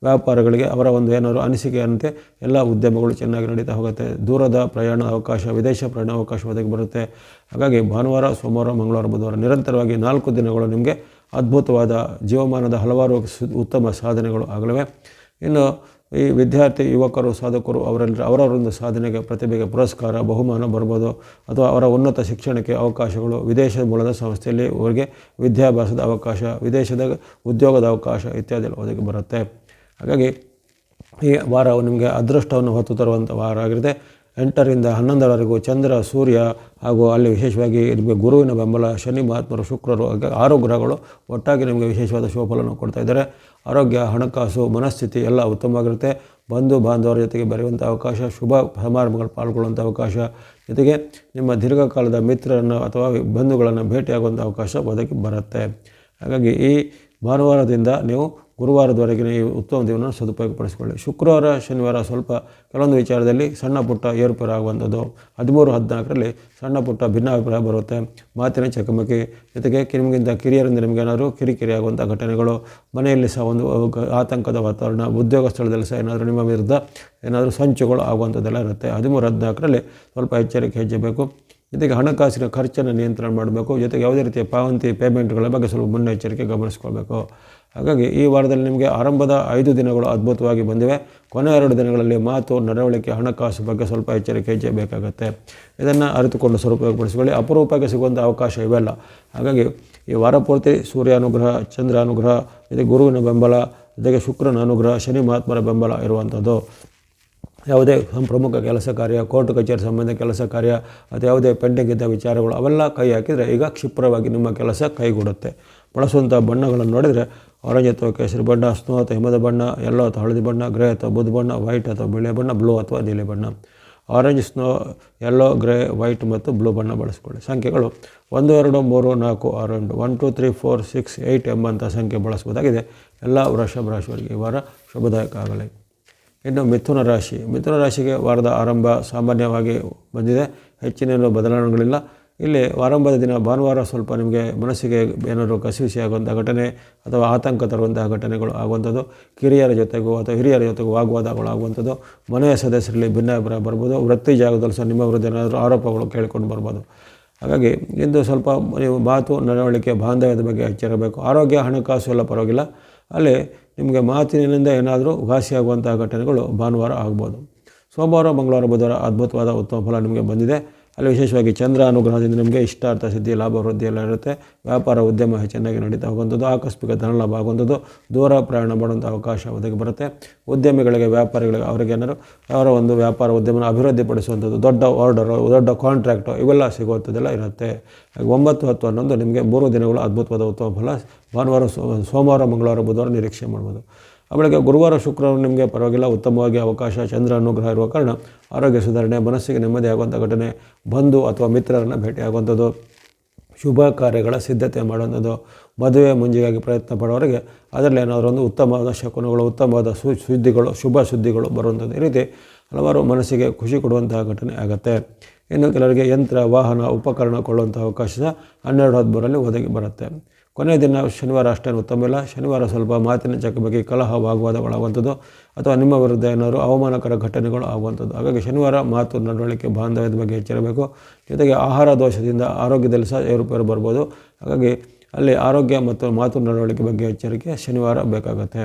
ವ್ಯಾಪಾರಗಳಿಗೆ ಅವರ ಒಂದು ಏನಾದರೂ ಅನಿಸಿಕೆಯಂತೆ ಎಲ್ಲ ಉದ್ಯಮಗಳು ಚೆನ್ನಾಗಿ ನಡೀತಾ ಹೋಗುತ್ತೆ. ದೂರದ ಪ್ರಯಾಣ ಅವಕಾಶ, ವಿದೇಶ ಪ್ರಯಾಣ ಅವಕಾಶ ಒದಗಿ ಬರುತ್ತೆ. ಹಾಗಾಗಿ ಭಾನುವಾರ, ಸೋಮವಾರ, ಮಂಗಳವಾರ, ಬುಧವಾರ ನಿರಂತರವಾಗಿ 4 ದಿನಗಳು ನಿಮಗೆ ಅದ್ಭುತವಾದ ಜೀವಮಾನದ ಹಲವಾರು ಉತ್ತಮ ಸಾಧನೆಗಳು ಆಗಲಿವೆ. ಇನ್ನು ಈ ವಿದ್ಯಾರ್ಥಿ, ಯುವಕರು, ಸಾಧಕರು ಅವರವರೊಂದು ಸಾಧನೆಗೆ, ಪ್ರತಿಭೆಗೆ ಪುರಸ್ಕಾರ, ಬಹುಮಾನ ಬರ್ಬೋದು. ಅಥವಾ ಅವರ ಉನ್ನತ ಶಿಕ್ಷಣಕ್ಕೆ ಅವಕಾಶಗಳು, ವಿದೇಶ ಮೂಲದ ಸಂಸ್ಥೆಯಲ್ಲಿ ಅವರಿಗೆ ವಿದ್ಯಾಭ್ಯಾಸದ ಅವಕಾಶ, ವಿದೇಶದ ಉದ್ಯೋಗದ ಅವಕಾಶ ಇತ್ಯಾದಿ ಒದಗಿ ಬರುತ್ತೆ. ಹಾಗಾಗಿ ಈ ವಾರವು ನಿಮಗೆ ಅದೃಷ್ಟವನ್ನು ಹೊತ್ತು ತರುವಂಥ ವಾರ ಆಗಿರುತ್ತೆ. 8ರಿಂದ 11ರವರೆಗೂ ಚಂದ್ರ, ಸೂರ್ಯ ಹಾಗೂ ಅಲ್ಲಿ ವಿಶೇಷವಾಗಿ ನಿಮಗೆ ಗುರುವಿನ ಬೆಂಬಲ, ಶನಿ ಮಹಾತ್ಮರು, ಶುಕ್ರರು, 6 ಗ್ರಹಗಳು ಒಟ್ಟಾಗಿ ನಿಮಗೆ ವಿಶೇಷವಾದ ಶುಭಫಲವನ್ನು ಕೊಡ್ತಾ ಇದ್ದಾರೆ. ಆರೋಗ್ಯ, ಹಣಕಾಸು, ಮನಸ್ಥಿತಿ ಎಲ್ಲ ಉತ್ತಮವಾಗಿರುತ್ತೆ. ಬಂಧು ಬಾಂಧವರ ಜೊತೆಗೆ ಬೆರೆಯುವಂಥ ಅವಕಾಶ, ಶುಭ ಸಮಾರಂಭಗಳು ಪಾಲ್ಗೊಳ್ಳುವಂಥ ಅವಕಾಶ, ಜೊತೆಗೆ ನಿಮ್ಮ ದೀರ್ಘಕಾಲದ ಮಿತ್ರರನ್ನು ಅಥವಾ ಬಂಧುಗಳನ್ನು ಭೇಟಿಯಾಗುವಂಥ ಅವಕಾಶ ಒದಗಿ ಬರುತ್ತೆ. ಹಾಗಾಗಿ ಈ ಭಾನುವಾರದಿಂದ ನೀವು ಗುರುವಾರದವರೆಗಿನ ಈ ಉತ್ತಮ ದಿನವನ್ನು ಸದುಪಯೋಗಪಡಿಸಿಕೊಳ್ಳಿ. ಶುಕ್ರವಾರ, ಶನಿವಾರ ಸ್ವಲ್ಪ ಕೆಲವೊಂದು ವಿಚಾರದಲ್ಲಿ ಸಣ್ಣ ಪುಟ್ಟ ಏರುಪೇರು ಆಗುವಂಥದ್ದು. 13, 14ರಲ್ಲಿ ಸಣ್ಣ ಪುಟ್ಟ ಭಿನ್ನಾಭಿಪ್ರಾಯ ಬರುತ್ತೆ. ಮಾತಿನ ಚಕಮಕಿ, ಜೊತೆಗೆ ನಿಮಗಿಂತ ಕಿರಿಯರಿಂದ ನಿಮಗೇನಾದರೂ ಕಿರಿಕಿರಿ ಆಗುವಂಥ ಘಟನೆಗಳು, ಮನೆಯಲ್ಲಿ ಸಹ ಒಂದು ಆತಂಕದ ವಾತಾವರಣ, ಉದ್ಯೋಗ ಸ್ಥಳದಲ್ಲಿ ಸಹ ಏನಾದರೂ ನಿಮ್ಮ ವಿರುದ್ಧ ಏನಾದರೂ ಸಂಚುಗಳು ಆಗುವಂಥದ್ದೆಲ್ಲ ಇರುತ್ತೆ. 13, 14ರಲ್ಲಿ ಸ್ವಲ್ಪ ಎಚ್ಚರಿಕೆ ಹೆಜ್ಜಬೇಕು. ಜೊತೆಗೆ ಹಣಕಾಸಿನ ಖರ್ಚನ್ನು ನಿಯಂತ್ರಣ ಮಾಡಬೇಕು. ಜೊತೆಗೆ ಯಾವುದೇ ರೀತಿಯ ಪಾವತಿ ಪೇಮೆಂಟ್ಗಳ ಬಗ್ಗೆ ಸ್ವಲ್ಪ ಮುನ್ನೆಚ್ಚರಿಕೆ ಗಮನಿಸ್ಕೊಳ್ಬೇಕು. ಹಾಗಾಗಿ ಈ ವಾರದಲ್ಲಿ ನಿಮಗೆ ಆರಂಭದ 5 ದಿನಗಳು ಅದ್ಭುತವಾಗಿ ಬಂದಿವೆ. ಕೊನೆ 2 ದಿನಗಳಲ್ಲಿ ಮಾತು, ನಡವಳಿಕೆ, ಹಣಕಾಸು ಬಗ್ಗೆ ಸ್ವಲ್ಪ ಎಚ್ಚರಿಕೆ ಹೆಜ್ಜೆ ಬೇಕಾಗುತ್ತೆ. ಇದನ್ನು ಅರಿತುಕೊಂಡು ಸದುಪಯೋಗಪಡಿಸಿಕೊಳ್ಳಿ. ಅಪರೂಪಕ್ಕೆ ಸಿಗುವಂಥ ಅವಕಾಶ ಇವೆಲ್ಲ. ಹಾಗಾಗಿ ಈ ವಾರ ಪೂರ್ತಿ ಸೂರ್ಯ ಅನುಗ್ರಹ, ಚಂದ್ರ ಅನುಗ್ರಹ, ಜೊತೆಗೆ ಗುರುವಿನ ಬೆಂಬಲ, ಜೊತೆಗೆ ಶುಕ್ರನ ಅನುಗ್ರಹ, ಶನಿ ಮಹಾತ್ಮರ ಬೆಂಬಲ ಇರುವಂಥದ್ದು. ಯಾವುದೇ ಪ್ರಮುಖ ಕೆಲಸ ಕಾರ್ಯ, ಕೋರ್ಟ್ ಕಚೇರಿ ಸಂಬಂಧ ಕೆಲಸ ಕಾರ್ಯ ಅಥವಾ ಯಾವುದೇ ಪೆಂಡಿಂಗ್ ಇದ್ದ ವಿಚಾರಗಳು ಅವೆಲ್ಲ ಕೈ ಹಾಕಿದರೆ ಈಗ ಕ್ಷಿಪ್ರವಾಗಿ ನಿಮ್ಮ ಕೆಲಸ ಕೈಗೂಡುತ್ತೆ. ಬಳಸುವಂಥ ಬಣ್ಣಗಳನ್ನು ನೋಡಿದರೆ ಆರೆಂಜ್ ಅಥವಾ ಕೇಸರಿ ಬಣ್ಣ, ಸ್ನೋ ಅಥವಾ ಹಿಮದ ಬಣ್ಣ, ಯೆಲ್ಲೋ ಅಥವಾ ಹಳದಿ ಬಣ್ಣ, ಗ್ರೇ ಅಥವಾ ಬೂದು ಬಣ್ಣ, ವೈಟ್ ಅಥವಾ ಬಿಳಿ ಬಣ್ಣ, ಬ್ಲೂ ಅಥವಾ ನೀಲಿ ಬಣ್ಣ. Orange, snow, yellow, grey, white ಮತ್ತು ಬ್ಲೂ ಬಣ್ಣ ಬಳಸಿಕೊಳ್ಳಿ. ಸಂಖ್ಯೆಗಳು 1, 2, 3, 4, 6, 8, 1, 2, 3, 4, 6, 8 ಎಂಬಂಥ ಸಂಖ್ಯೆ ಬಳಸಬಹುದಾಗಿದೆ. ಎಲ್ಲ ವೃಷಭ ರಾಶಿಯವರಿಗೆ ಈ ವಾರ ಶುಭದಾಯಕ ಆಗಲಿ. ಇನ್ನು ಮಿಥುನ ರಾಶಿ. ಮಿಥುನ ರಾಶಿಗೆ ವಾರದ ಆರಂಭ ಸಾಮಾನ್ಯವಾಗಿ ಬಂದಿದೆ. ಹೆಚ್ಚಿನೇನು ಬದಲಾವಣೆಗಳಿಲ್ಲ. ಇಲ್ಲಿ ಆರಂಭದ ದಿನ ಭಾನುವಾರ ಸ್ವಲ್ಪ ನಿಮಗೆ ಮನಸ್ಸಿಗೆ ಏನಾದರೂ ಕಸಿವಿಸಿ ಆಗುವಂಥ ಘಟನೆ ಅಥವಾ ಆತಂಕ ತರುವಂತಹ ಘಟನೆಗಳು ಆಗುವಂಥದ್ದು, ಕಿರಿಯರ ಜೊತೆಗೂ ಅಥವಾ ಹಿರಿಯರ ಜೊತೆಗೂ ವಾಗ್ವಾದಗಳು ಆಗುವಂಥದ್ದು, ಮನೆಯ ಸದಸ್ಯರಲ್ಲಿ ಭಿನ್ನಾಭಿಪ್ರಾಯ ಬರ್ಬೋದು. ವೃತ್ತಿ ಜಾಗದಲ್ಲಿ ಸಹ ನಿಮ್ಮ ವಿರುದ್ಧ ಏನಾದರೂ ಆರೋಪಗಳು ಕೇಳಿಕೊಂಡು ಬರ್ಬೋದು. ಹಾಗಾಗಿ ಇಂದು ಸ್ವಲ್ಪ ನೀವು ಮಾತು, ನಡವಳಿಕೆ, ಬಾಂಧವ್ಯದ ಬಗ್ಗೆ ಎಚ್ಚರಬೇಕು. ಆರೋಗ್ಯ, ಹಣಕಾಸು ಎಲ್ಲ ಪರವಾಗಿಲ್ಲ. ಅಲ್ಲಿ ನಿಮಗೆ ಮಾತಿನಿಂದ ಏನಾದರೂ ವಾಸಿಯಾಗುವಂತಹ ಘಟನೆಗಳು ಭಾನುವಾರ ಆಗ್ಬೋದು. ಸೋಮವಾರ, ಮಂಗಳವಾರ, ಬುಧವಾರ ಅದ್ಭುತವಾದ ಉತ್ತಮ ಫಲ ನಿಮಗೆ ಬಂದಿದೆ. ಅಲ್ಲಿ ವಿಶೇಷವಾಗಿ ಚಂದ್ರ ಅನುಗ್ರಹದಿಂದ ನಿಮಗೆ ಇಷ್ಟಾರ್ಥ ಸಿದ್ಧಿ, ಲಾಭ, ವೃದ್ಧಿ ಎಲ್ಲ ಇರುತ್ತೆ. ವ್ಯಾಪಾರ, ಉದ್ಯಮ ಚೆನ್ನಾಗಿ ನಡೀತಾ ಹೋಗುವಂಥದ್ದು, ಆಕಸ್ಮಿಕ ಧನಲಾಭ ಆಗುವಂಥದ್ದು, ದೂರ ಪ್ರಯಾಣ ಮಾಡುವಂಥ ಅವಕಾಶ ಒದಗಿ ಬರುತ್ತೆ. ಉದ್ಯಮಿಗಳಿಗೆ, ವ್ಯಾಪಾರಿಗಳಿಗೆ ಅವರಿಗೇನಾದ್ರು ಅವರ ಒಂದು ವ್ಯಾಪಾರ ಉದ್ಯಮನ ಅಭಿವೃದ್ಧಿಪಡಿಸುವಂಥದ್ದು, ದೊಡ್ಡ ಆರ್ಡರು, ದೊಡ್ಡ ಕಾಂಟ್ರಾಕ್ಟು ಇವೆಲ್ಲ ಸಿಗುವಂಥದ್ದೆಲ್ಲ ಇರುತ್ತೆ. 9, 10, 11 ನಿಮಗೆ 3 ದಿನಗಳು ಅದ್ಭುತವಾದ ಉತ್ತಮ ಫಲ ಭಾನುವಾರ, ಸೋಮವಾರ, ಮಂಗಳವಾರ, ಬುಧವಾರ ನಿರೀಕ್ಷೆ ಮಾಡ್ಬೋದು. ಆಮೇಲೆ ಗುರುವಾರ, ಶುಕ್ರವಾರ ನಿಮಗೆ ಪರವಾಗಿಲ್ಲ, ಉತ್ತಮವಾಗಿ ಅವಕಾಶ. ಚಂದ್ರ ಅನುಗ್ರಹ ಇರುವ ಕಾರಣ ಆರೋಗ್ಯ ಸುಧಾರಣೆ, ಮನಸ್ಸಿಗೆ ನೆಮ್ಮದಿ ಆಗುವಂಥ ಘಟನೆ, ಬಂಧು ಅಥವಾ ಮಿತ್ರರನ್ನು ಭೇಟಿಯಾಗುವಂಥದ್ದು, ಶುಭ ಕಾರ್ಯಗಳ ಸಿದ್ಧತೆ ಮಾಡುವಂಥದ್ದು, ಮದುವೆ ಮುಂಜಿಗಾಗಿ ಪ್ರಯತ್ನ ಪಡೋರಿಗೆ ಅದರಲ್ಲಿ ಏನಾದರೂ ಒಂದು ಉತ್ತಮವಾದ ಶಕುನಗಳು, ಉತ್ತಮವಾದ ಸುದ್ದಿಗಳು, ಶುಭ ಸುದ್ದಿಗಳು ಬರುವಂಥದ್ದು. ಈ ರೀತಿ ಹಲವಾರು ಮನಸ್ಸಿಗೆ ಖುಷಿ ಕೊಡುವಂತಹ ಘಟನೆ ಆಗುತ್ತೆ. ಇನ್ನು ಕೆಲವರಿಗೆ ಯಂತ್ರ, ವಾಹನ, ಉಪಕರಣ ಕೊಳ್ಳುವಂಥ ಅವಕಾಶ 12, 13ರಲ್ಲಿ ಒದಗಿ ಬರುತ್ತೆ. ಕೊನೆಯ ದಿನ ಶನಿವಾರ ಅಷ್ಟೇನು ಉತ್ತಮ ಇಲ್ಲ. ಶನಿವಾರ ಸ್ವಲ್ಪ ಮಾತಿನ ಚಕಮಕಿ, ಕಲಹ, ವಾಗ್ವಾದಗಳಾಗುವಂಥದ್ದು ಅಥವಾ ನಿಮ್ಮ ವಿರುದ್ಧ ಏನಾದರೂ ಅವಮಾನಕರ ಘಟನೆಗಳು ಆಗುವಂಥದ್ದು. ಹಾಗಾಗಿ ಶನಿವಾರ ಮಾತು, ನಡವಳಿಕೆ, ಬಾಂಧವ್ಯದ ಬಗ್ಗೆ ಎಚ್ಚರಬೇಕು. ಜೊತೆಗೆ ಆಹಾರ ದೋಷದಿಂದ ಆರೋಗ್ಯದಲ್ಲಿ ಸಹ ಏರುಪೇರು ಬರ್ಬೋದು. ಹಾಗಾಗಿ ಅಲ್ಲಿ ಆರೋಗ್ಯ ಮತ್ತು ಮಾತು, ನಡವಳಿಕೆ ಬಗ್ಗೆ ಎಚ್ಚರಿಕೆ ಶನಿವಾರ ಬೇಕಾಗುತ್ತೆ.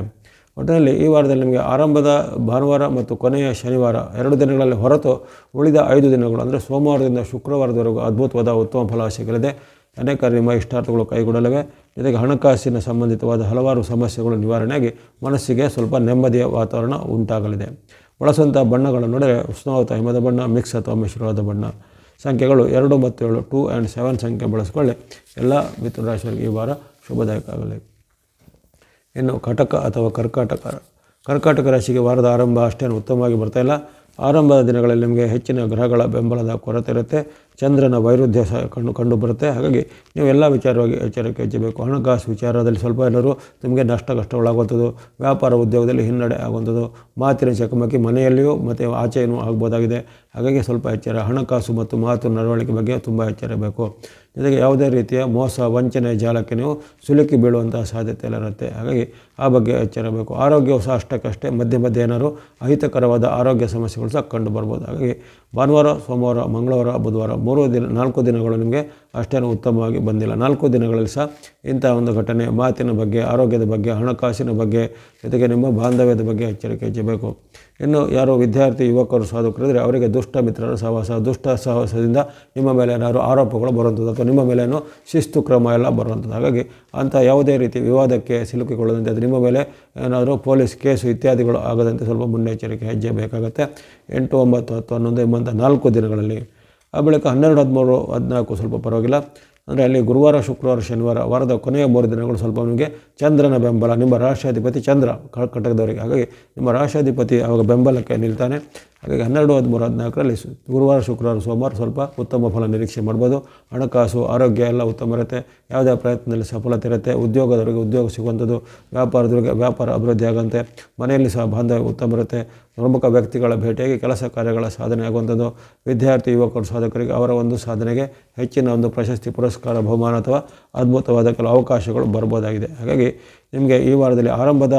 ಒಟ್ಟಿನಲ್ಲಿ ಈ ವಾರದಲ್ಲಿ ನಿಮಗೆ ಆರಂಭದ ಭಾನುವಾರ ಮತ್ತು ಕೊನೆಯ ಶನಿವಾರ 2 ದಿನಗಳಲ್ಲಿ ಹೊರತು ಉಳಿದ 5 ದಿನಗಳು ಅಂದರೆ ಸೋಮವಾರದಿಂದ ಶುಕ್ರವಾರದವರೆಗೂ ಅದ್ಭುತವಾದ ಉತ್ತಮ ಫಲ ಸಿಗಲಿದೆ. ಅನೇಕ ನಿಮ್ಮ ಇಷ್ಟಾರ್ಥಗಳು ಕೈಗೂಡಲಿವೆ. ಜೊತೆಗೆ ಹಣಕಾಸಿನ ಸಂಬಂಧಿತವಾದ ಹಲವಾರು ಸಮಸ್ಯೆಗಳು ನಿವಾರಣೆಯಾಗಿ ಮನಸ್ಸಿಗೆ ಸ್ವಲ್ಪ ನೆಮ್ಮದಿಯ ವಾತಾವರಣ ಉಂಟಾಗಲಿದೆ. ಬಳಸುವಂಥ ಬಣ್ಣಗಳನ್ನು ನೋಡಿದರೆ ಸ್ನೋ ಅಥವಾ ಹಿಮದ ಬಣ್ಣ, ಮಿಕ್ಸ್ ಅಥವಾ ಮಿಶ್ರವಾದ ಬಣ್ಣ. ಸಂಖ್ಯೆಗಳು 2 ಮತ್ತು 7, 2 and 7 ಸಂಖ್ಯೆ ಬಳಸಿಕೊಳ್ಳಿ. ಎಲ್ಲ ಮಿಥುನ ರಾಶಿಯವರಿಗೆ ಈ ವಾರ ಶುಭದಾಯಕ ಆಗಲಿ. ಇನ್ನು ಕಟಕ ಅಥವಾ ಕರ್ಕಾಟಕ ರಾಶಿಗೆ ವಾರದ ಆರಂಭ ಅಷ್ಟೇನು ಉತ್ತಮವಾಗಿ ಬರ್ತಾಯಿಲ್ಲ. ಆರಂಭದ ದಿನಗಳಲ್ಲಿ ನಿಮಗೆ ಹೆಚ್ಚಿನ ಗ್ರಹಗಳ ಬೆಂಬಲದ ಕೊರತೆ ಇರುತ್ತೆ. ಚಂದ್ರನ ವೈರುಧ್ಯ ಸಹ ಕಂಡು ಬರುತ್ತೆ. ಹಾಗಾಗಿ ನೀವು ಎಲ್ಲ ವಿಚಾರವಾಗಿ ಎಚ್ಚರಿಕೆ ಹೆಚ್ಚಬೇಕು. ಹಣಕಾಸು ವಿಚಾರದಲ್ಲಿ ಸ್ವಲ್ಪ ಏನಾದರೂ ನಿಮಗೆ ಕಷ್ಟಗಳಾಗುವಂಥದ್ದು, ವ್ಯಾಪಾರ ಉದ್ಯೋಗದಲ್ಲಿ ಹಿನ್ನಡೆ ಆಗುವಂಥದ್ದು, ಮಾತಿನ ಚಕಮಕಿ ಮನೆಯಲ್ಲಿಯೂ ಮತ್ತು ಆಚೆಯೂ ಆಗ್ಬೋದಾಗಿದೆ. ಹಾಗಾಗಿ ಸ್ವಲ್ಪ ಎಚ್ಚರ. ಹಣಕಾಸು ಮತ್ತು ಮಾತು, ನಡವಳಿಕೆ ಬಗ್ಗೆ ತುಂಬ ಎಚ್ಚರಬೇಕು. ಜೊತೆಗೆ ಯಾವುದೇ ರೀತಿಯ ಮೋಸ, ವಂಚನೆ ಜಾಲಕ್ಕೆ ನೀವು ಸಿಲುಕಿ ಬೀಳುವಂಥ ಸಾಧ್ಯತೆ ಎಲ್ಲ ಇರುತ್ತೆ. ಹಾಗಾಗಿ ಆ ಬಗ್ಗೆ ಎಚ್ಚರಬೇಕು. ಆರೋಗ್ಯವು ಸಹ ಅಷ್ಟಕ್ಕಷ್ಟೇ ಮಧ್ಯೆ ಏನಾದರೂ ಅಹಿತಕರವಾದ ಆರೋಗ್ಯ ಸಮಸ್ಯೆಗಳು ಸಹ ಕಂಡು ಬರ್ಬೋದು. ಹಾಗಾಗಿ ಭಾನುವಾರ, ಸೋಮವಾರ, ಮಂಗಳವಾರ, ಬುಧವಾರ 4 ದಿನಗಳು ನಿಮಗೆ ಅಷ್ಟೇನು ಉತ್ತಮವಾಗಿ ಬಂದಿಲ್ಲ. 4 ದಿನಗಳಲ್ಲಿ ಸಹ ಇಂಥ ಒಂದು ಘಟನೆ, ಮಾತಿನ ಬಗ್ಗೆ, ಆರೋಗ್ಯದ ಬಗ್ಗೆ, ಹಣಕಾಸಿನ ಬಗ್ಗೆ, ಜೊತೆಗೆ ನಿಮ್ಮ ಬಾಂಧವ್ಯದ ಬಗ್ಗೆ ಎಚ್ಚರಿಕೆ ಹೆಚ್ಚಬೇಕು. ಇನ್ನು ಯಾರು ವಿದ್ಯಾರ್ಥಿ, ಯುವಕರು, ಸಾಧಕರಿದ್ದರೆ ಅವರಿಗೆ ದುಷ್ಟ ಮಿತ್ರರ ಸಹವಾಸ, ದುಷ್ಟ ಸಹವಾಸದಿಂದ ನಿಮ್ಮ ಮೇಲೆ ಏನಾದರೂ ಆರೋಪಗಳು ಬರುವಂಥದ್ದು ಅಥವಾ ನಿಮ್ಮ ಮೇಲೇನೋ ಶಿಸ್ತು ಕ್ರಮ ಎಲ್ಲ ಬರುವಂಥದ್ದು. ಹಾಗಾಗಿ ಅಂಥ ಯಾವುದೇ ರೀತಿ ವಿವಾದಕ್ಕೆ ಸಿಲುಕಿಕೊಳ್ಳದಂತೆ, ಅದು ನಿಮ್ಮ ಮೇಲೆ ಏನಾದರೂ ಪೊಲೀಸ್ ಕೇಸು ಇತ್ಯಾದಿಗಳು ಆಗದಂತೆ ಸ್ವಲ್ಪ ಮುನ್ನೆಚ್ಚರಿಕೆ ಹೆಜ್ಜೆ ಬೇಕಾಗುತ್ತೆ. 8, 9, 10, 11 ಎಂಬಂಥ 4 ದಿನಗಳಲ್ಲಿ. ಆ ಬಳಿಕ 12, 13, 14 ಸ್ವಲ್ಪ ಪರವಾಗಿಲ್ಲ. ಅಂದರೆ ಅಲ್ಲಿ ಗುರುವಾರ, ಶುಕ್ರವಾರ, ಶನಿವಾರ ವಾರದ ಕೊನೆಯ 3 ದಿನಗಳು ಸ್ವಲ್ಪ ನಿಮಗೆ ಚಂದ್ರನ ಬೆಂಬಲ, ನಿಮ್ಮ ರಾಶಿಯಾಧಿಪತಿ ಚಂದ್ರ ಕಟಕದವರಿಗೆ. ಹಾಗಾಗಿ ನಿಮ್ಮ ರಾಶಿಯಾಧಿಪತಿ ಆವಾಗ ಬೆಂಬಲಕ್ಕೆ ನಿಲ್ತಾನೆ. ಹಾಗಾಗಿ 12, 13, 14ರಲ್ಲಿ ಗುರುವಾರ, ಶುಕ್ರವಾರ, ಸೋಮವಾರ ಸ್ವಲ್ಪ ಉತ್ತಮ ಫಲ ನಿರೀಕ್ಷೆ ಮಾಡ್ಬೋದು. ಹಣಕಾಸು, ಆರೋಗ್ಯ ಎಲ್ಲ ಉತ್ತಮ ಇರುತ್ತೆ. ಯಾವುದೇ ಪ್ರಯತ್ನದಲ್ಲಿ ಸಫಲತೆ ಇರುತ್ತೆ. ಉದ್ಯೋಗದವರಿಗೆ ಉದ್ಯೋಗ ಸಿಗುವಂಥದ್ದು, ವ್ಯಾಪಾರದವರಿಗೆ ವ್ಯಾಪಾರ ಅಭಿವೃದ್ಧಿ ಆಗುವಂತೆ, ಮನೆಯಲ್ಲಿ ಸಹ ಬಾಂಧವ್ಯ ಉತ್ತಮ ಇರುತ್ತೆ. ಪ್ರಮುಖ ವ್ಯಕ್ತಿಗಳ ಭೇಟಿಯಾಗಿ ಕೆಲಸ ಕಾರ್ಯಗಳ ಸಾಧನೆ ಆಗುವಂಥದ್ದು, ವಿದ್ಯಾರ್ಥಿ, ಯುವಕರು, ಸಾಧಕರಿಗೆ ಅವರ ಒಂದು ಸಾಧನೆಗೆ ಹೆಚ್ಚಿನ ಒಂದು ಪ್ರಶಸ್ತಿ, ಪುರಸ್ಕಾರ, ಬಹುಮಾನ ಅಥವಾ ಅದ್ಭುತವಾದ ಕೆಲವು ಅವಕಾಶಗಳು ಬರ್ಬೋದಾಗಿದೆ. ಹಾಗಾಗಿ ನಿಮಗೆ ಈ ವಾರದಲ್ಲಿ ಆರಂಭದ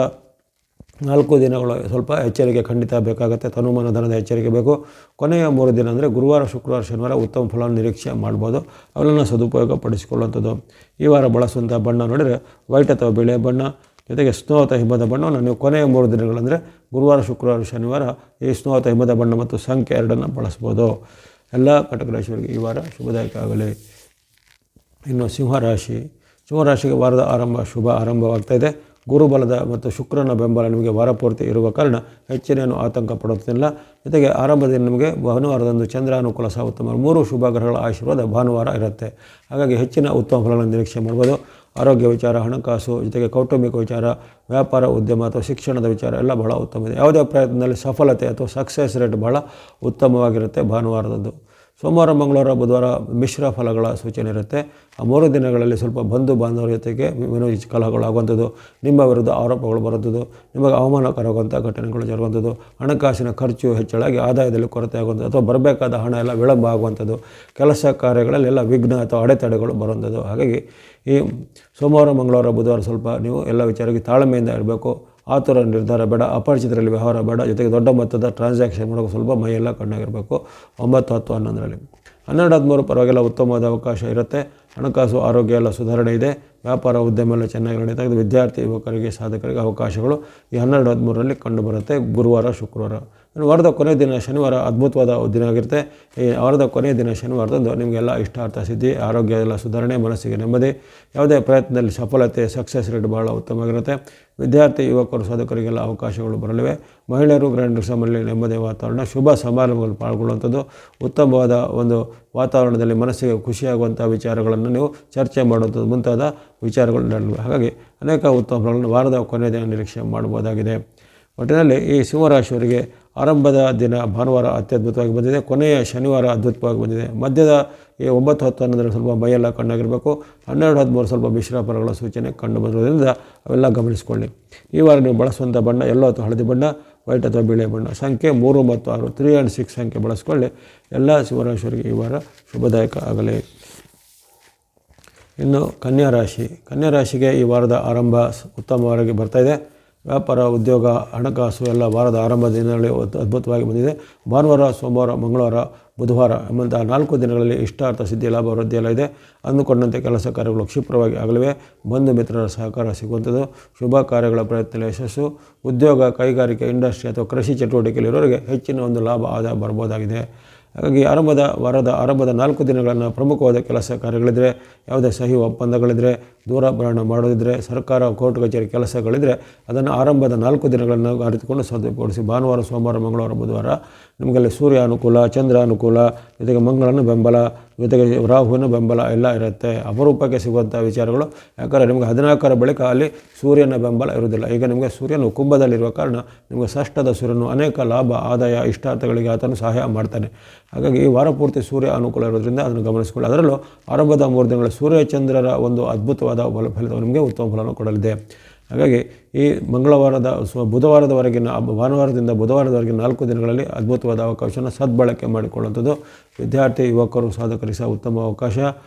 4 ದಿನಗಳು ಸ್ವಲ್ಪ ಎಚ್ಚರಿಕೆ ಖಂಡಿತ ಬೇಕಾಗುತ್ತೆ. ತನುಮಾನ ಧನದ ಎಚ್ಚರಿಕೆ ಬೇಕು. ಕೊನೆಯ 3 ದಿನ ಅಂದರೆ ಗುರುವಾರ, ಶುಕ್ರವಾರ, ಶನಿವಾರ ಉತ್ತಮ ಫಲ ನಿರೀಕ್ಷೆ ಮಾಡ್ಬೋದು. ಅವೆಲ್ಲನ ಸದುಪಯೋಗ ಪಡಿಸಿಕೊಳ್ಳುವಂಥದ್ದು. ಈ ವಾರ ಬಳಸುವಂಥ ಬಣ್ಣ ನೋಡಿದರೆ ವೈಟ್ ಅಥವಾ ಬಿಳಿ ಬಣ್ಣ, ಜೊತೆಗೆ ಸ್ನೋ ಅಥವಾ ಹಿಮದ ಬಣ್ಣವನ್ನು ನೀವು ಕೊನೆಯ 3 ದಿನಗಳಂದರೆ ಗುರುವಾರ, ಶುಕ್ರವಾರ, ಶನಿವಾರ ಈ ಸ್ನೋ ಅಥವಾ ಹಿಮದ ಬಣ್ಣ ಮತ್ತು ಸಂಖ್ಯೆ 2 ಬಳಸ್ಬೋದು. ಎಲ್ಲ ಕಟಕ ರಾಶಿಯವರಿಗೆ ಈ ವಾರ ಶುಭದಾಯಕ ಆಗಲಿ. ಇನ್ನು ಸಿಂಹರಾಶಿಗೆ ವಾರದ ಶುಭ ಆರಂಭವಾಗ್ತಾಯಿದೆ. ಗುರುಬಲದ ಮತ್ತು ಶುಕ್ರನ ಬೆಂಬಲ ನಿಮಗೆ ವಾರಪೂರ್ತಿ ಇರುವ ಕಾರಣ ಹೆಚ್ಚಿನೇನು ಆತಂಕ ಪಡುತ್ತಿಲ್ಲ. ಜೊತೆಗೆ ಆರಂಭದಲ್ಲಿ ನಿಮಗೆ ಭಾನುವಾರದಂದು ಚಂದ್ರಾನುಕೂಲ ಸಹ ಉತ್ತಮ. 3 ಶುಭ ಗ್ರಹಗಳ ಆಶೀರ್ವಾದ ಭಾನುವಾರ ಇರುತ್ತೆ. ಹಾಗಾಗಿ ಹೆಚ್ಚಿನ ಉತ್ತಮ ಫಲಗಳನ್ನು ನಿರೀಕ್ಷೆ ಮಾಡ್ಬೋದು. ಆರೋಗ್ಯ ವಿಚಾರ, ಹಣಕಾಸು, ಜೊತೆಗೆ ಕೌಟುಂಬಿಕ ವಿಚಾರ, ವ್ಯಾಪಾರ, ಉದ್ಯಮ ಅಥವಾ ಶಿಕ್ಷಣದ ವಿಚಾರ ಎಲ್ಲ ಬಹಳ ಉತ್ತಮ ಇದೆ. ಯಾವುದೇ ಪ್ರಯತ್ನದಲ್ಲಿ ಸಫಲತೆ ಅಥವಾ ಸಕ್ಸಸ್ ರೇಟ್ ಬಹಳ ಉತ್ತಮವಾಗಿರುತ್ತೆ ಭಾನುವಾರದಂದು. ಸೋಮವಾರ, ಮಂಗಳವಾರ, ಬುಧವಾರ ಮಿಶ್ರ ಫಲಗಳ ಸೂಚನೆ ಇರುತ್ತೆ. ಆ 3 ದಿನಗಳಲ್ಲಿ ಸ್ವಲ್ಪ ಬಂಧು ಬಾಂಧವರ ಜೊತೆಗೆ ಕಲಹಗಳು ಆಗುವಂಥದ್ದು, ನಿಮ್ಮ ವಿರುದ್ಧ ಆರೋಪಗಳು ಬರುವಂಥದ್ದು, ನಿಮಗೆ ಅವಮಾನಕರವಾಗುವಂಥ ಘಟನೆಗಳು ಜರುಗುವಂಥದ್ದು, ಹಣಕಾಸಿನ ಖರ್ಚು ಹೆಚ್ಚಳಾಗಿ ಆದಾಯದಲ್ಲಿ ಕೊರತೆ ಆಗುವಂಥದ್ದು ಅಥವಾ ಬರಬೇಕಾದ ಹಣ ಎಲ್ಲ ವಿಳಂಬ ಆಗುವಂಥದ್ದು, ಕೆಲಸ ಕಾರ್ಯಗಳಲ್ಲೆಲ್ಲ ವಿಘ್ನ ಅಥವಾ ಅಡೆತಡೆಗಳು ಬರುವಂಥದ್ದು. ಹಾಗಾಗಿ ಈ ಸೋಮವಾರ, ಮಂಗಳವಾರ, ಬುಧವಾರ ಸ್ವಲ್ಪ ನೀವು ಎಲ್ಲ ವಿಚಾರಕ್ಕೆ ತಾಳ್ಮೆಯಿಂದ ಇರಬೇಕು. ಆತುರ ನಿರ್ಧಾರ ಬೇಡ, ಅಪರಿಚಿತರಲ್ಲಿ ವ್ಯವಹಾರ ಬೇಡ. ಜೊತೆಗೆ ದೊಡ್ಡ ಮೊತ್ತದ ಟ್ರಾನ್ಸಾಕ್ಷನ್ ಮಾಡೋಕ್ಕೆ ಸ್ವಲ್ಪ ಮೈಯೆಲ್ಲ ಕಣ್ಣಾಗಿರಬೇಕು. 9, 10, 11ರಲ್ಲಿ 12, 13 ಪರವಾಗಿಲ್ಲ ಉತ್ತಮವಾದ ಅವಕಾಶ ಇರುತ್ತೆ. ಹಣಕಾಸು, ಆರೋಗ್ಯ ಎಲ್ಲ ಸುಧಾರಣೆ ಇದೆ. ವ್ಯಾಪಾರ, ಉದ್ಯಮ ಎಲ್ಲ ಚೆನ್ನಾಗಿ ನಡೀತಾ ಇದೆ. ವಿದ್ಯಾರ್ಥಿ ಯುವಕರಿಗೆ, ಸಾಧಕರಿಗೆ ಅವಕಾಶಗಳು ಈ 12, 13ರಲ್ಲಿ ಕಂಡುಬರುತ್ತೆ. ಗುರುವಾರ, ಶುಕ್ರವಾರ. ವಾರದ ಕೊನೆಯ ದಿನ ಶನಿವಾರ ಅದ್ಭುತವಾದ ದಿನ ಆಗಿರುತ್ತೆ. ಈ ವಾರದ ಕೊನೆಯ ದಿನ ಶನಿವಾರದಂದು ನಿಮಗೆಲ್ಲ ಇಷ್ಟಾರ್ಥ ಸಿದ್ಧಿ, ಆರೋಗ್ಯ ಎಲ್ಲ ಸುಧಾರಣೆ, ಮನಸ್ಸಿಗೆ ನೆಮ್ಮದಿ, ಯಾವುದೇ ಪ್ರಯತ್ನದಲ್ಲಿ ಸಫಲತೆ, ಸಕ್ಸಸ್ ರೇಟ್ ಭಾಳ ಉತ್ತಮವಾಗಿರುತ್ತೆ. ವಿದ್ಯಾರ್ಥಿ ಯುವಕರು, ಸಾಧಕರಿಗೆಲ್ಲ ಅವಕಾಶಗಳು ಬರಲಿವೆ. ಮಹಿಳೆಯರು, ಗೃಹಿಣಿಯರ ಮನೆಯಲ್ಲಿ ನೆಮ್ಮದಿ ವಾತಾವರಣ, ಶುಭ ಸಮಾರಂಭಗಳು ಪಾಲ್ಗೊಳ್ಳುವಂಥದ್ದು, ಉತ್ತಮವಾದ ಒಂದು ವಾತಾವರಣದಲ್ಲಿ ಮನಸ್ಸಿಗೆ ಖುಷಿಯಾಗುವಂಥ ವಿಚಾರಗಳನ್ನು ನೀವು ಚರ್ಚೆ ಮಾಡುವಂಥದ್ದು ಮುಂತಾದ ವಿಚಾರಗಳು ನಡೆಯುವೆ. ಹಾಗಾಗಿ ಅನೇಕ ಉತ್ತಮ ಫಲಗಳನ್ನು ವಾರದ ಕೊನೆಯ ದಿನ ನಿರೀಕ್ಷೆ ಮಾಡ್ಬೋದಾಗಿದೆ. ಒಟ್ಟಿನಲ್ಲಿ ಈ ಸಿಂಹರಾಶಿಯವರಿಗೆ ಆರಂಭದ ದಿನ ಭಾನುವಾರ ಅತ್ಯದ್ಭುತವಾಗಿ ಬಂದಿದೆ. ಕೊನೆಯ ಶನಿವಾರ ಅದ್ಭುತವಾಗಿ ಬಂದಿದೆ. ಮಧ್ಯದ ಈ 9, 10, 11ರಲ್ಲಿ ಸ್ವಲ್ಪ ಮೈಯೆಲ್ಲ ಕಣ್ಣಾಗಿರಬೇಕು. 12, 13 ಸ್ವಲ್ಪ ಮಿಶ್ರ ಫಲಗಳ ಸೂಚನೆ ಕಂಡು ಬಂದಿರೋದ್ರಿಂದ ಅವೆಲ್ಲ ಗಮನಿಸಿಕೊಳ್ಳಿ. ಈ ವಾರ ನೀವು ಬಳಸುವಂಥ ಬಣ್ಣ ಎಲ್ಲೋ ಅಥವಾ ಹಳದಿ ಬಣ್ಣ, ವೈಟ್ ಅಥವಾ ಬಿಳಿ ಬಣ್ಣ. ಸಂಖ್ಯೆ 3 ಮತ್ತು 6, 3 and 6 ಸಂಖ್ಯೆ ಬಳಸ್ಕೊಳ್ಳಿ. ಎಲ್ಲ ಸಿಂಹರಾಶಿಯವರಿಗೆ ಈ ವಾರ ಶುಭದಾಯಕ ಆಗಲಿ. ಇನ್ನು ಕನ್ಯಾ ರಾಶಿಗೆ ಈ ವಾರದ ಆರಂಭ ಉತ್ತಮವಾಗಿ ಬರ್ತಾಯಿದೆ. ವ್ಯಾಪಾರ, ಉದ್ಯೋಗ, ಹಣಕಾಸು ಎಲ್ಲ ವಾರದ ಆರಂಭ ದಿನಗಳಲ್ಲಿ ಅದ್ಭುತವಾಗಿ ಬಂದಿದೆ. ಭಾನುವಾರ, ಸೋಮವಾರ, ಮಂಗಳವಾರ, ಬುಧವಾರ ಎಂಬಂತಹ 4 ದಿನಗಳಲ್ಲಿ ಇಷ್ಟಾರ್ಥ ಸಿದ್ಧಿ, ಲಾಭ, ವೃದ್ಧಿ ಎಲ್ಲ ಇದೆ. ಅಂದುಕೊಂಡಂತೆ ಕೆಲಸ ಕಾರ್ಯಗಳು ಕ್ಷಿಪ್ರವಾಗಿ ಆಗಲಿವೆ. ಬಂಧು ಮಿತ್ರರ ಸಹಕಾರ ಸಿಗುವಂಥದ್ದು, ಶುಭ ಕಾರ್ಯಗಳ ಪ್ರಯತ್ನ ಯಶಸ್ಸು, ಉದ್ಯೋಗ, ಕೈಗಾರಿಕೆ, ಇಂಡಸ್ಟ್ರಿ ಅಥವಾ ಕೃಷಿ ಚಟುವಟಿಕೆಯಲ್ಲಿರೋರಿಗೆ ಹೆಚ್ಚಿನ ಒಂದು ಲಾಭ ಆದಾಯ ಬರ್ಬೋದಾಗಿದೆ. ಹಾಗಾಗಿ ವಾರದ ಆರಂಭದ 4 ದಿನಗಳನ್ನು ಪ್ರಮುಖವಾದ ಕೆಲಸ ಕಾರ್ಯಗಳಿದ್ದರೆ, ಯಾವುದೇ ಸಹಿ ಒಪ್ಪಂದಗಳಿದ್ದರೆ, ದೂರ ಪ್ರಯಾಣ ಮಾಡೋದಿದ್ದರೆ, ಸರ್ಕಾರ, ಕೋರ್ಟ್ ಕಚೇರಿ ಕೆಲಸಗಳಿದ್ದರೆ ಅದನ್ನು ಆರಂಭದ 4 ದಿನಗಳನ್ನು ಅರಿತುಕೊಂಡು ಸದುಪಡಿಸಿ. ಭಾನುವಾರ, ಸೋಮವಾರ, ಮಂಗಳವಾರ, ಬುಧವಾರ ನಿಮಗಲ್ಲಿ ಸೂರ್ಯ ಅನುಕೂಲ, ಚಂದ್ರ ಅನುಕೂಲ, ಜೊತೆಗೆ ಮಂಗಳನ ಬೆಂಬಲ, ಜೊತೆಗೆ ರಾಹುವಿನ ಬೆಂಬಲ ಎಲ್ಲ ಇರುತ್ತೆ. ಅಪರೂಪಕ್ಕೆ ಸಿಗುವಂಥ ವಿಚಾರಗಳು. ಯಾಕಂದರೆ ನಿಮಗೆ 14ರ ಬಳಿಕ ಅಲ್ಲಿ ಸೂರ್ಯನ ಬೆಂಬಲ ಇರುವುದಿಲ್ಲ. ಈಗ ನಿಮಗೆ ಸೂರ್ಯನು ಕುಂಭದಲ್ಲಿರುವ ಕಾರಣ ನಿಮಗೆ ಷಷ್ಠದ ಸೂರ್ಯನು ಅನೇಕ ಲಾಭ, ಆದಾಯ, ಇಷ್ಟಾರ್ಥಗಳಿಗೆ ಆತನು ಸಹಾಯ ಮಾಡ್ತಾನೆ. ಹಾಗಾಗಿ ಈ ವಾರ ಪೂರ್ತಿ ಸೂರ್ಯ ಅನುಕೂಲ ಇರೋದ್ರಿಂದ ಅದನ್ನು ಗಮನಿಸಿಕೊಳ್ಳಿ. ಅದರಲ್ಲೂ ಆರಂಭದ 3 ದಿನಗಳ ಸೂರ್ಯ ಚಂದ್ರರ ಒಂದು ಅದ್ಭುತವಾದ ಫಲಿತ ನಿಮಗೆ ಉತ್ತಮ ಫಲವನ್ನು ಕೊಡಲಿದೆ. ಹಾಗಾಗಿ ಈ ಬುಧವಾರದವರೆಗಿನ ಭಾನುವಾರದಿಂದ ಬುಧವಾರದವರೆಗಿನ 4 ದಿನಗಳಲ್ಲಿ ಅದ್ಭುತವಾದ ಅವಕಾಶನ ಸದ್ಬಳಕೆ ಮಾಡಿಕೊಳ್ಳುವಂಥದ್ದು. ವಿದ್ಯಾರ್ಥಿ ಯುವಕರು, ಸಾಧಕರಿಗೆ ಸಹ ಉತ್ತಮ ಅವಕಾಶ.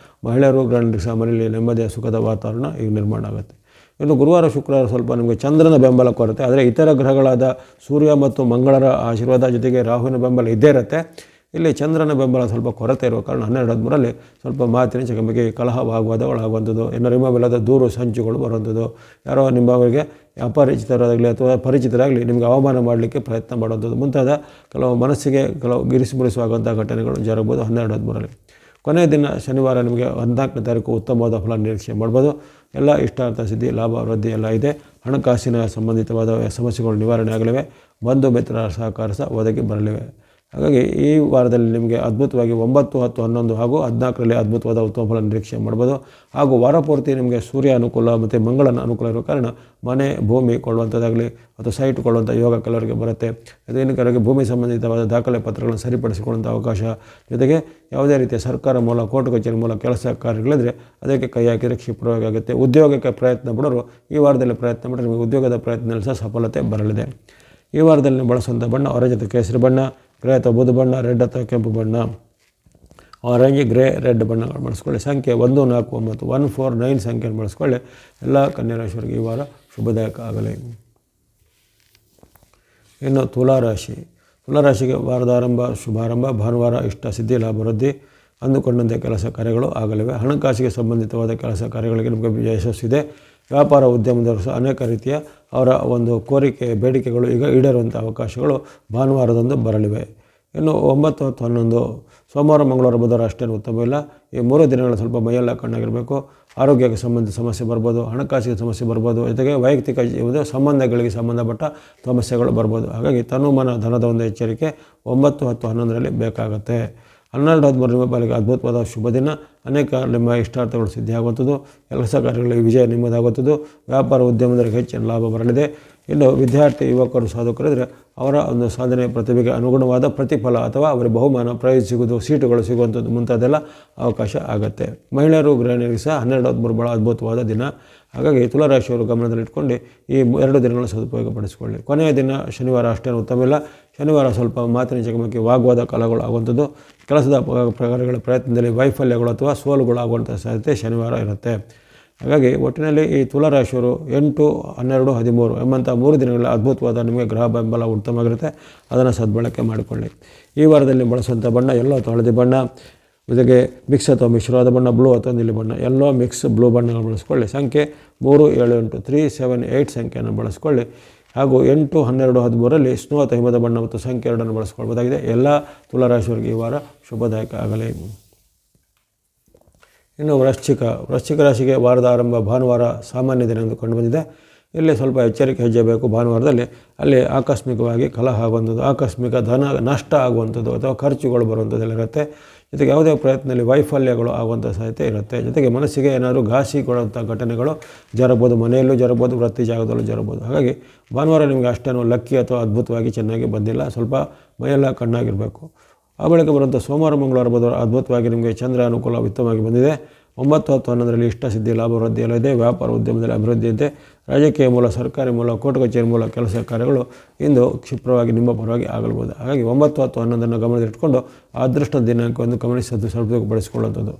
ಮಹಿಳೆಯರು, ಗೃಹಿಣಿಯರಿಗೆ ಸಹ ಮನೆಯಲ್ಲಿ ನೆಮ್ಮದಿಯ ಸುಖದ ವಾತಾವರಣ ಈಗ ನಿರ್ಮಾಣ ಆಗುತ್ತೆ. ಇನ್ನು ಗುರುವಾರ, ಶುಕ್ರವಾರ ಸ್ವಲ್ಪ ನಿಮಗೆ ಚಂದ್ರನ ಬೆಂಬಲ ಕೊರುತ್ತೆ. ಆದರೆ ಇತರ ಗ್ರಹಗಳಾದ ಸೂರ್ಯ ಮತ್ತು ಮಂಗಳರ ಆಶೀರ್ವಾದ ಜೊತೆಗೆ ರಾಹುವಿನ ಬೆಂಬಲ ಇದ್ದೇ ಇರುತ್ತೆ. ಇಲ್ಲಿ ಚಂದ್ರನ ಬೆಂಬಲ ಸ್ವಲ್ಪ ಕೊರತೆ ಇರುವ ಕಾರಣ 12, 13ರಲ್ಲಿ ಸ್ವಲ್ಪ ಮಾತಿನ ಚಕಮಕಿ, ಕಲಹ, ವಾಗ್ವಾದಗಳಾಗುವಂಥದ್ದು, ಇನ್ನರಿಮವಿಲ್ಲದ ದೂರು ಸಂಚುಗಳು ಬರುವಂಥದ್ದು, ಯಾರೋ ನಿಮ್ಮವರಿಗೆ ಅಪರಿಚಿತರಾಗಲಿ ಅಥವಾ ಪರಿಚಿತರಾಗಲಿ ನಿಮಗೆ ಅವಮಾನ ಮಾಡಲಿಕ್ಕೆ ಪ್ರಯತ್ನ ಮಾಡುವಂಥದ್ದು ಮುಂತಾದ ಕೆಲವು ಮನಸ್ಸಿಗೆ ಗಿರಿಸಿಬಿಡಿಸುವಂಥ ಘಟನೆಗಳು ಜರುಗಬಹುದು 12, 13ರಲ್ಲಿ. ಕೊನೆಯ ದಿನ ಶನಿವಾರ ನಿಮಗೆ 14ನೇ ತಾರೀಕು ಉತ್ತಮವಾದ ಫಲ ನಿರೀಕ್ಷೆ ಮಾಡ್ಬೋದು. ಎಲ್ಲ ಇಷ್ಟಾರ್ಥ ಸಿದ್ಧಿ, ಲಾಭ, ವೃದ್ಧಿ ಎಲ್ಲ ಇದೆ. ಹಣಕಾಸಿನ ಸಂಬಂಧಿತವಾದ ಸಮಸ್ಯೆಗಳು ನಿವಾರಣೆ ಆಗಲಿವೆ. ಬಂಧು ಮಿತ್ರರ ಸಹಕಾರ ಸಹ ಒದಗಿ ಬರಲಿವೆ. ಹಾಗಾಗಿ ಈ ವಾರದಲ್ಲಿ ನಿಮಗೆ ಅದ್ಭುತವಾಗಿ 9, 10, 11 ಹಾಗೂ 14ರಲ್ಲಿ ಅದ್ಭುತವಾದ ಉತ್ತಮ ಫಲ ನಿರೀಕ್ಷೆ ಮಾಡ್ಬೋದು. ಹಾಗೂ ವಾರ ಪೂರ್ತಿ ನಿಮಗೆ ಸೂರ್ಯ ಅನುಕೂಲ ಮತ್ತು ಮಂಗಳನ ಅನುಕೂಲ ಇರೋ ಕಾರಣ ಮನೆ, ಭೂಮಿ ಕೊಳ್ಳುವಂಥದ್ದಾಗಲಿ ಅಥವಾ ಸೈಟ್ ಕೊಳ್ಳುವಂಥ ಯೋಗ ಕೆಲವರಿಗೆ ಬರುತ್ತೆ. ಅದಕ್ಕೆ ಭೂಮಿ ಸಂಬಂಧಿತವಾದ ದಾಖಲೆ ಪತ್ರಗಳನ್ನು ಸರಿಪಡಿಸಿಕೊಳ್ಳುವಂಥ ಅವಕಾಶ, ಜೊತೆಗೆ ಯಾವುದೇ ರೀತಿಯ ಸರ್ಕಾರ ಮೂಲ, ಕೋರ್ಟ್ ಕಚೇರಿ ಮೂಲ ಕೆಲಸ ಕಾರ್ಯಗಳಿದ್ದರೆ ಅದಕ್ಕೆ ಕೈ ಹಾಕಿದರೆ ಕ್ಷಿಪ್ರವಾಗಿ ಆಗುತ್ತೆ. ಉದ್ಯೋಗಕ್ಕೆ ಪ್ರಯತ್ನ ಪಡೋರು ಈ ವಾರದಲ್ಲಿ ಪ್ರಯತ್ನ ಮಾಡಿದ್ರೆ ನಿಮಗೆ ಉದ್ಯೋಗದ ಪ್ರಯತ್ನದಲ್ಲಿ ಸಹ ಸಫಲತೆ ಬರಲಿದೆ. ಈ ವಾರದಲ್ಲಿ ಬಳಸುವಂಥ ಬಣ್ಣ ಆರೆಂಜ್ ಅಥವಾ ಕೇಸರಿ ಬಣ್ಣ, ಗ್ರೇ ಅಥವಾ ಬೂದು ಬಣ್ಣ, ರೆಡ್ ಅಥವಾ ಕೆಂಪು ಬಣ್ಣ, ಆರೆಂಜ್, ಗ್ರೇ, ರೆಡ್ ಬಣ್ಣಗಳು ಬಳಸ್ಕೊಳ್ಳಿ. ಸಂಖ್ಯೆ 1, 4, 9, 1, 4, 9 ಸಂಖ್ಯೆಯನ್ನು ಬಳಸ್ಕೊಳ್ಳಿ. ಎಲ್ಲ ಕನ್ಯಾ ರಾಶಿಯವರಿಗೆ ಈ ವಾರ ಶುಭದಾಯಕ ಆಗಲಿ. ಇನ್ನು ತುಲಾರಾಶಿಗೆ ವಾರದ ಆರಂಭ ಶುಭಾರಂಭ, ಭಾನುವಾರ ಇಷ್ಟ ಸಿದ್ಧಿ, ಲಾಭ ವೃದ್ಧಿ, ಅಂದುಕೊಂಡಂತೆ ಕೆಲಸ ಕಾರ್ಯಗಳು ಆಗಲಿವೆ. ಹಣಕಾಸಿಗೆ ಸಂಬಂಧಿತವಾದ ಕೆಲಸ ಕಾರ್ಯಗಳಿಗೆ ನಿಮಗೆ ಯಶಸ್ಸಿದೆ. ವ್ಯಾಪಾರ ಉದ್ಯಮದವರು ಸಹ ಅನೇಕ ರೀತಿಯ ಅವರ ಒಂದು ಕೋರಿಕೆ ಬೇಡಿಕೆಗಳು ಈಗ ಈಡೇರುವಂಥ ಅವಕಾಶಗಳು ಭಾನುವಾರದಂದು ಬರಲಿವೆ. ಇನ್ನು 9, 10, 11 ಸೋಮವಾರ, ಮಂಗಳವಾರ, ಬುಧವಾರ ಅಷ್ಟೇನು ಉತ್ತಮವಿಲ್ಲ. ಈ 3 ದಿನಗಳು ಸ್ವಲ್ಪ ಮೈಯೆಲ್ಲ ಕಣ್ಣಾಗಿರಬೇಕು. ಆರೋಗ್ಯಕ್ಕೆ ಸಂಬಂಧಿತ ಸಮಸ್ಯೆ ಬರ್ಬೋದು, ಹಣಕಾಸಿಗೆ ಸಮಸ್ಯೆ ಬರ್ಬೋದು, ಜೊತೆಗೆ ವೈಯಕ್ತಿಕ ಸಂಬಂಧಗಳಿಗೆ ಸಂಬಂಧಪಟ್ಟ ಸಮಸ್ಯೆಗಳು ಬರ್ಬೋದು. ಹಾಗಾಗಿ ತನುಮನ ಧನದ ಒಂದು ಎಚ್ಚರಿಕೆ 9, 10, 11ರಲ್ಲಿ ಬೇಕಾಗುತ್ತೆ. 12, 13 ನಿಮ್ಮ ಪಾಲಿಗೆ ಅದ್ಭುತವಾದ ಶುಭ ದಿನ. ಅನೇಕ ನಿಮ್ಮ ಇಷ್ಟಾರ್ಥಗಳು ಸಿದ್ಧಿಯಾಗುವಂಥದ್ದು, ಕೆಲಸ ಕಾರ್ಯಗಳಿಗೆ ವಿಜಯ ನಿಮ್ಮದಾಗುವಂಥದ್ದು, ವ್ಯಾಪಾರ ಉದ್ಯಮದಲ್ಲಿ ಹೆಚ್ಚಿನ ಲಾಭ ಬರಲಿದೆ. ಇನ್ನು ವಿದ್ಯಾರ್ಥಿ ಯುವಕರು ಸಾಧಕರಿದ್ದರೆ ಅವರ ಒಂದು ಸಾಧನೆ ಪ್ರತಿಭೆಗೆ ಅನುಗುಣವಾದ ಪ್ರತಿಫಲ ಅಥವಾ ಅವರ ಬಹುಮಾನ, ಪ್ರೈಸ್ ಸಿಗೋದು, ಸೀಟುಗಳು ಸಿಗುವಂಥದ್ದು ಮುಂತಾದೆಲ್ಲ ಅವಕಾಶ ಆಗುತ್ತೆ. ಮಹಿಳೆಯರು ಗೃಹಿಣಿಯರಿಗೆ ಸಹ 12, 13 ಭಾಳ ಅದ್ಭುತವಾದ ದಿನ. ಹಾಗಾಗಿ ತುಲಾರಾಶಿಯವರು ಗಮನದಲ್ಲಿಟ್ಕೊಂಡು ಈ 2 ದಿನಗಳನ್ನು ಸದುಪಯೋಗಪಡಿಸಿಕೊಳ್ಳಿ. ಕೊನೆಯ ದಿನ ಶನಿವಾರ ಅಷ್ಟೇನು ಉತ್ತಮವಿಲ್ಲ. ಶನಿವಾರ ಸ್ವಲ್ಪ ಮಾತಿನ ಚಕಮಕಿ, ವಾಗ್ವಾದ ಕಲಹಗಳು ಆಗುವಂಥದ್ದು, ಕೆಲಸದ ಪ್ರಕಾರಗಳ ಪ್ರಯತ್ನದಲ್ಲಿ ವೈಫಲ್ಯಗಳು ಅಥವಾ ಸೋಲುಗಳು ಆಗುವಂಥ ಸಾಧ್ಯತೆ ಶನಿವಾರ ಇರುತ್ತೆ. ಹಾಗಾಗಿ ಒಟ್ಟಿನಲ್ಲಿ ಈ ತುಲಾರಾಶಿಯವರು 8, 12, 13 ಎಂಬಂಥ 3 ದಿನಗಳ ಅದ್ಭುತವಾದ ನಿಮಗೆ ಗ್ರಹ ಬೆಂಬಲ ಉತ್ತಮವಾಗಿರುತ್ತೆ. ಅದನ್ನು ಸದ್ಬಳಕೆ ಮಾಡಿಕೊಳ್ಳಿ. ಈ ವಾರದಲ್ಲಿ ಬಳಸುವಂಥ ಬಣ್ಣ ಯೆಲ್ಲೋ ಅಥವಾ ಹಳದಿ ಬಣ್ಣ, ಜೊತೆಗೆ ಮಿಕ್ಸ್ ಅಥವಾ ಮಿಶ್ರವಾದ ಬಣ್ಣ ಬ್ಲೂ ಅಥವಾ ನೀಲಿ ಬಣ್ಣ, ಯೆಲ್ಲೋ ಮಿಕ್ಸ್ ಬ್ಲೂ ಬಣ್ಣಗಳು ಬಳಸ್ಕೊಳ್ಳಿ. ಸಂಖ್ಯೆ 3, 7, 8 3, 7, 8 ಸಂಖ್ಯೆಯನ್ನು ಬಳಸ್ಕೊಳ್ಳಿ. ಹಾಗೂ 8, 12, 13ರಲ್ಲಿ ಸ್ನೋ ಅಥವಾ ಹಿಮದ ಬಣ್ಣ ಮತ್ತು ಸಂಖ್ಯೆ 2 ಬಳಸ್ಕೊಳ್ಬೋದಾಗಿದೆ. ಎಲ್ಲ ತುಲಾರಾಶಿಯವರಿಗೆ ಈ ವಾರ ಶುಭದಾಯಕ ಆಗಲಿ. ಇನ್ನು ವೃಶ್ಚಿಕ ರಾಶಿಗೆ ವಾರದ ಆರಂಭ ಭಾನುವಾರ ಸಾಮಾನ್ಯ ದಿನ ಎಂದು ಕಂಡುಬಂದಿದೆ. ಇಲ್ಲಿ ಸ್ವಲ್ಪ ಎಚ್ಚರಿಕೆ ಹೆಜ್ಜೆ ಬೇಕು. ಭಾನುವಾರದಲ್ಲಿ ಅಲ್ಲಿ ಆಕಸ್ಮಿಕವಾಗಿ ಕಲಹ ಆಗುವಂಥದ್ದು, ಆಕಸ್ಮಿಕ ಧನ ನಷ್ಟ ಆಗುವಂಥದ್ದು ಅಥವಾ ಖರ್ಚುಗಳು ಬರುವಂಥದ್ದೆಲ್ಲ ಇರುತ್ತೆ. ಜೊತೆಗೆ ಯಾವುದೇ ಪ್ರಯತ್ನದಲ್ಲಿ ವೈಫಲ್ಯಗಳು ಆಗುವಂಥ ಸಾಧ್ಯತೆ ಇರುತ್ತೆ. ಜೊತೆಗೆ ಮನಸ್ಸಿಗೆ ಏನಾದರೂ ಘಾಸಿ ಕೊಡುವಂಥ ಘಟನೆಗಳು ಜರಬೋದು, ಮನೆಯಲ್ಲೂ ಜರಬೋದು, ವೃತ್ತಿ ಜಾಗದಲ್ಲೂ ಜರಬೋದು. ಹಾಗಾಗಿ ಭಾನುವಾರ ನಿಮಗೆ ಅಷ್ಟೇನು ಲಕ್ಕಿ ಅಥವಾ ಅದ್ಭುತವಾಗಿ ಚೆನ್ನಾಗಿ ಬಂದಿಲ್ಲ. ಸ್ವಲ್ಪ ಮೈಯೆಲ್ಲ ಕಣ್ಣಾಗಿರಬೇಕು. ಆ ಬಳಿಕ ಬರುವಂಥ ಸೋಮವಾರ, ಮಂಗಳವಾರ, ಬುಧವಾರ ಅದ್ಭುತವಾಗಿ ನಿಮಗೆ ಚಂದ್ರ ಅನುಕೂಲ ಉತ್ತಮವಾಗಿ ಬಂದಿದೆ. 9, 10, 11ರಲ್ಲಿ ಇಷ್ಟ ಸಿದ್ಧಿ, ಲಾಭ ವೃದ್ಧಿ ಎಲ್ಲ ಇದೆ. ವ್ಯಾಪಾರ ಉದ್ಯಮದಲ್ಲಿ ಅಭಿವೃದ್ಧಿ ಇದೆ. ರಾಜಕೀಯ ಮೂಲ, ಸರ್ಕಾರಿ ಮೂಲ, ಕೋರ್ಟ್ ಕಚೇರಿ ಮೂಲ ಕೆಲಸ ಕಾರ್ಯಗಳು ಇಂದು ಕ್ಷಿಪ್ರವಾಗಿ ನಿಮ್ಮ ಪರವಾಗಿ ಆಗಲ್ಬೋದು. ಹಾಗಾಗಿ 9, 10, 11ನ್ನು ಗಮನದಲ್ಲಿಟ್ಕೊಂಡು ಅದೃಷ್ಟ ದಿನಾಂಕವನ್ನು ಗಮನಿಸೋದು ಸದುಪಯೋಗಪಡಿಸಿಕೊಳ್ಳುವಂಥದ್ದು.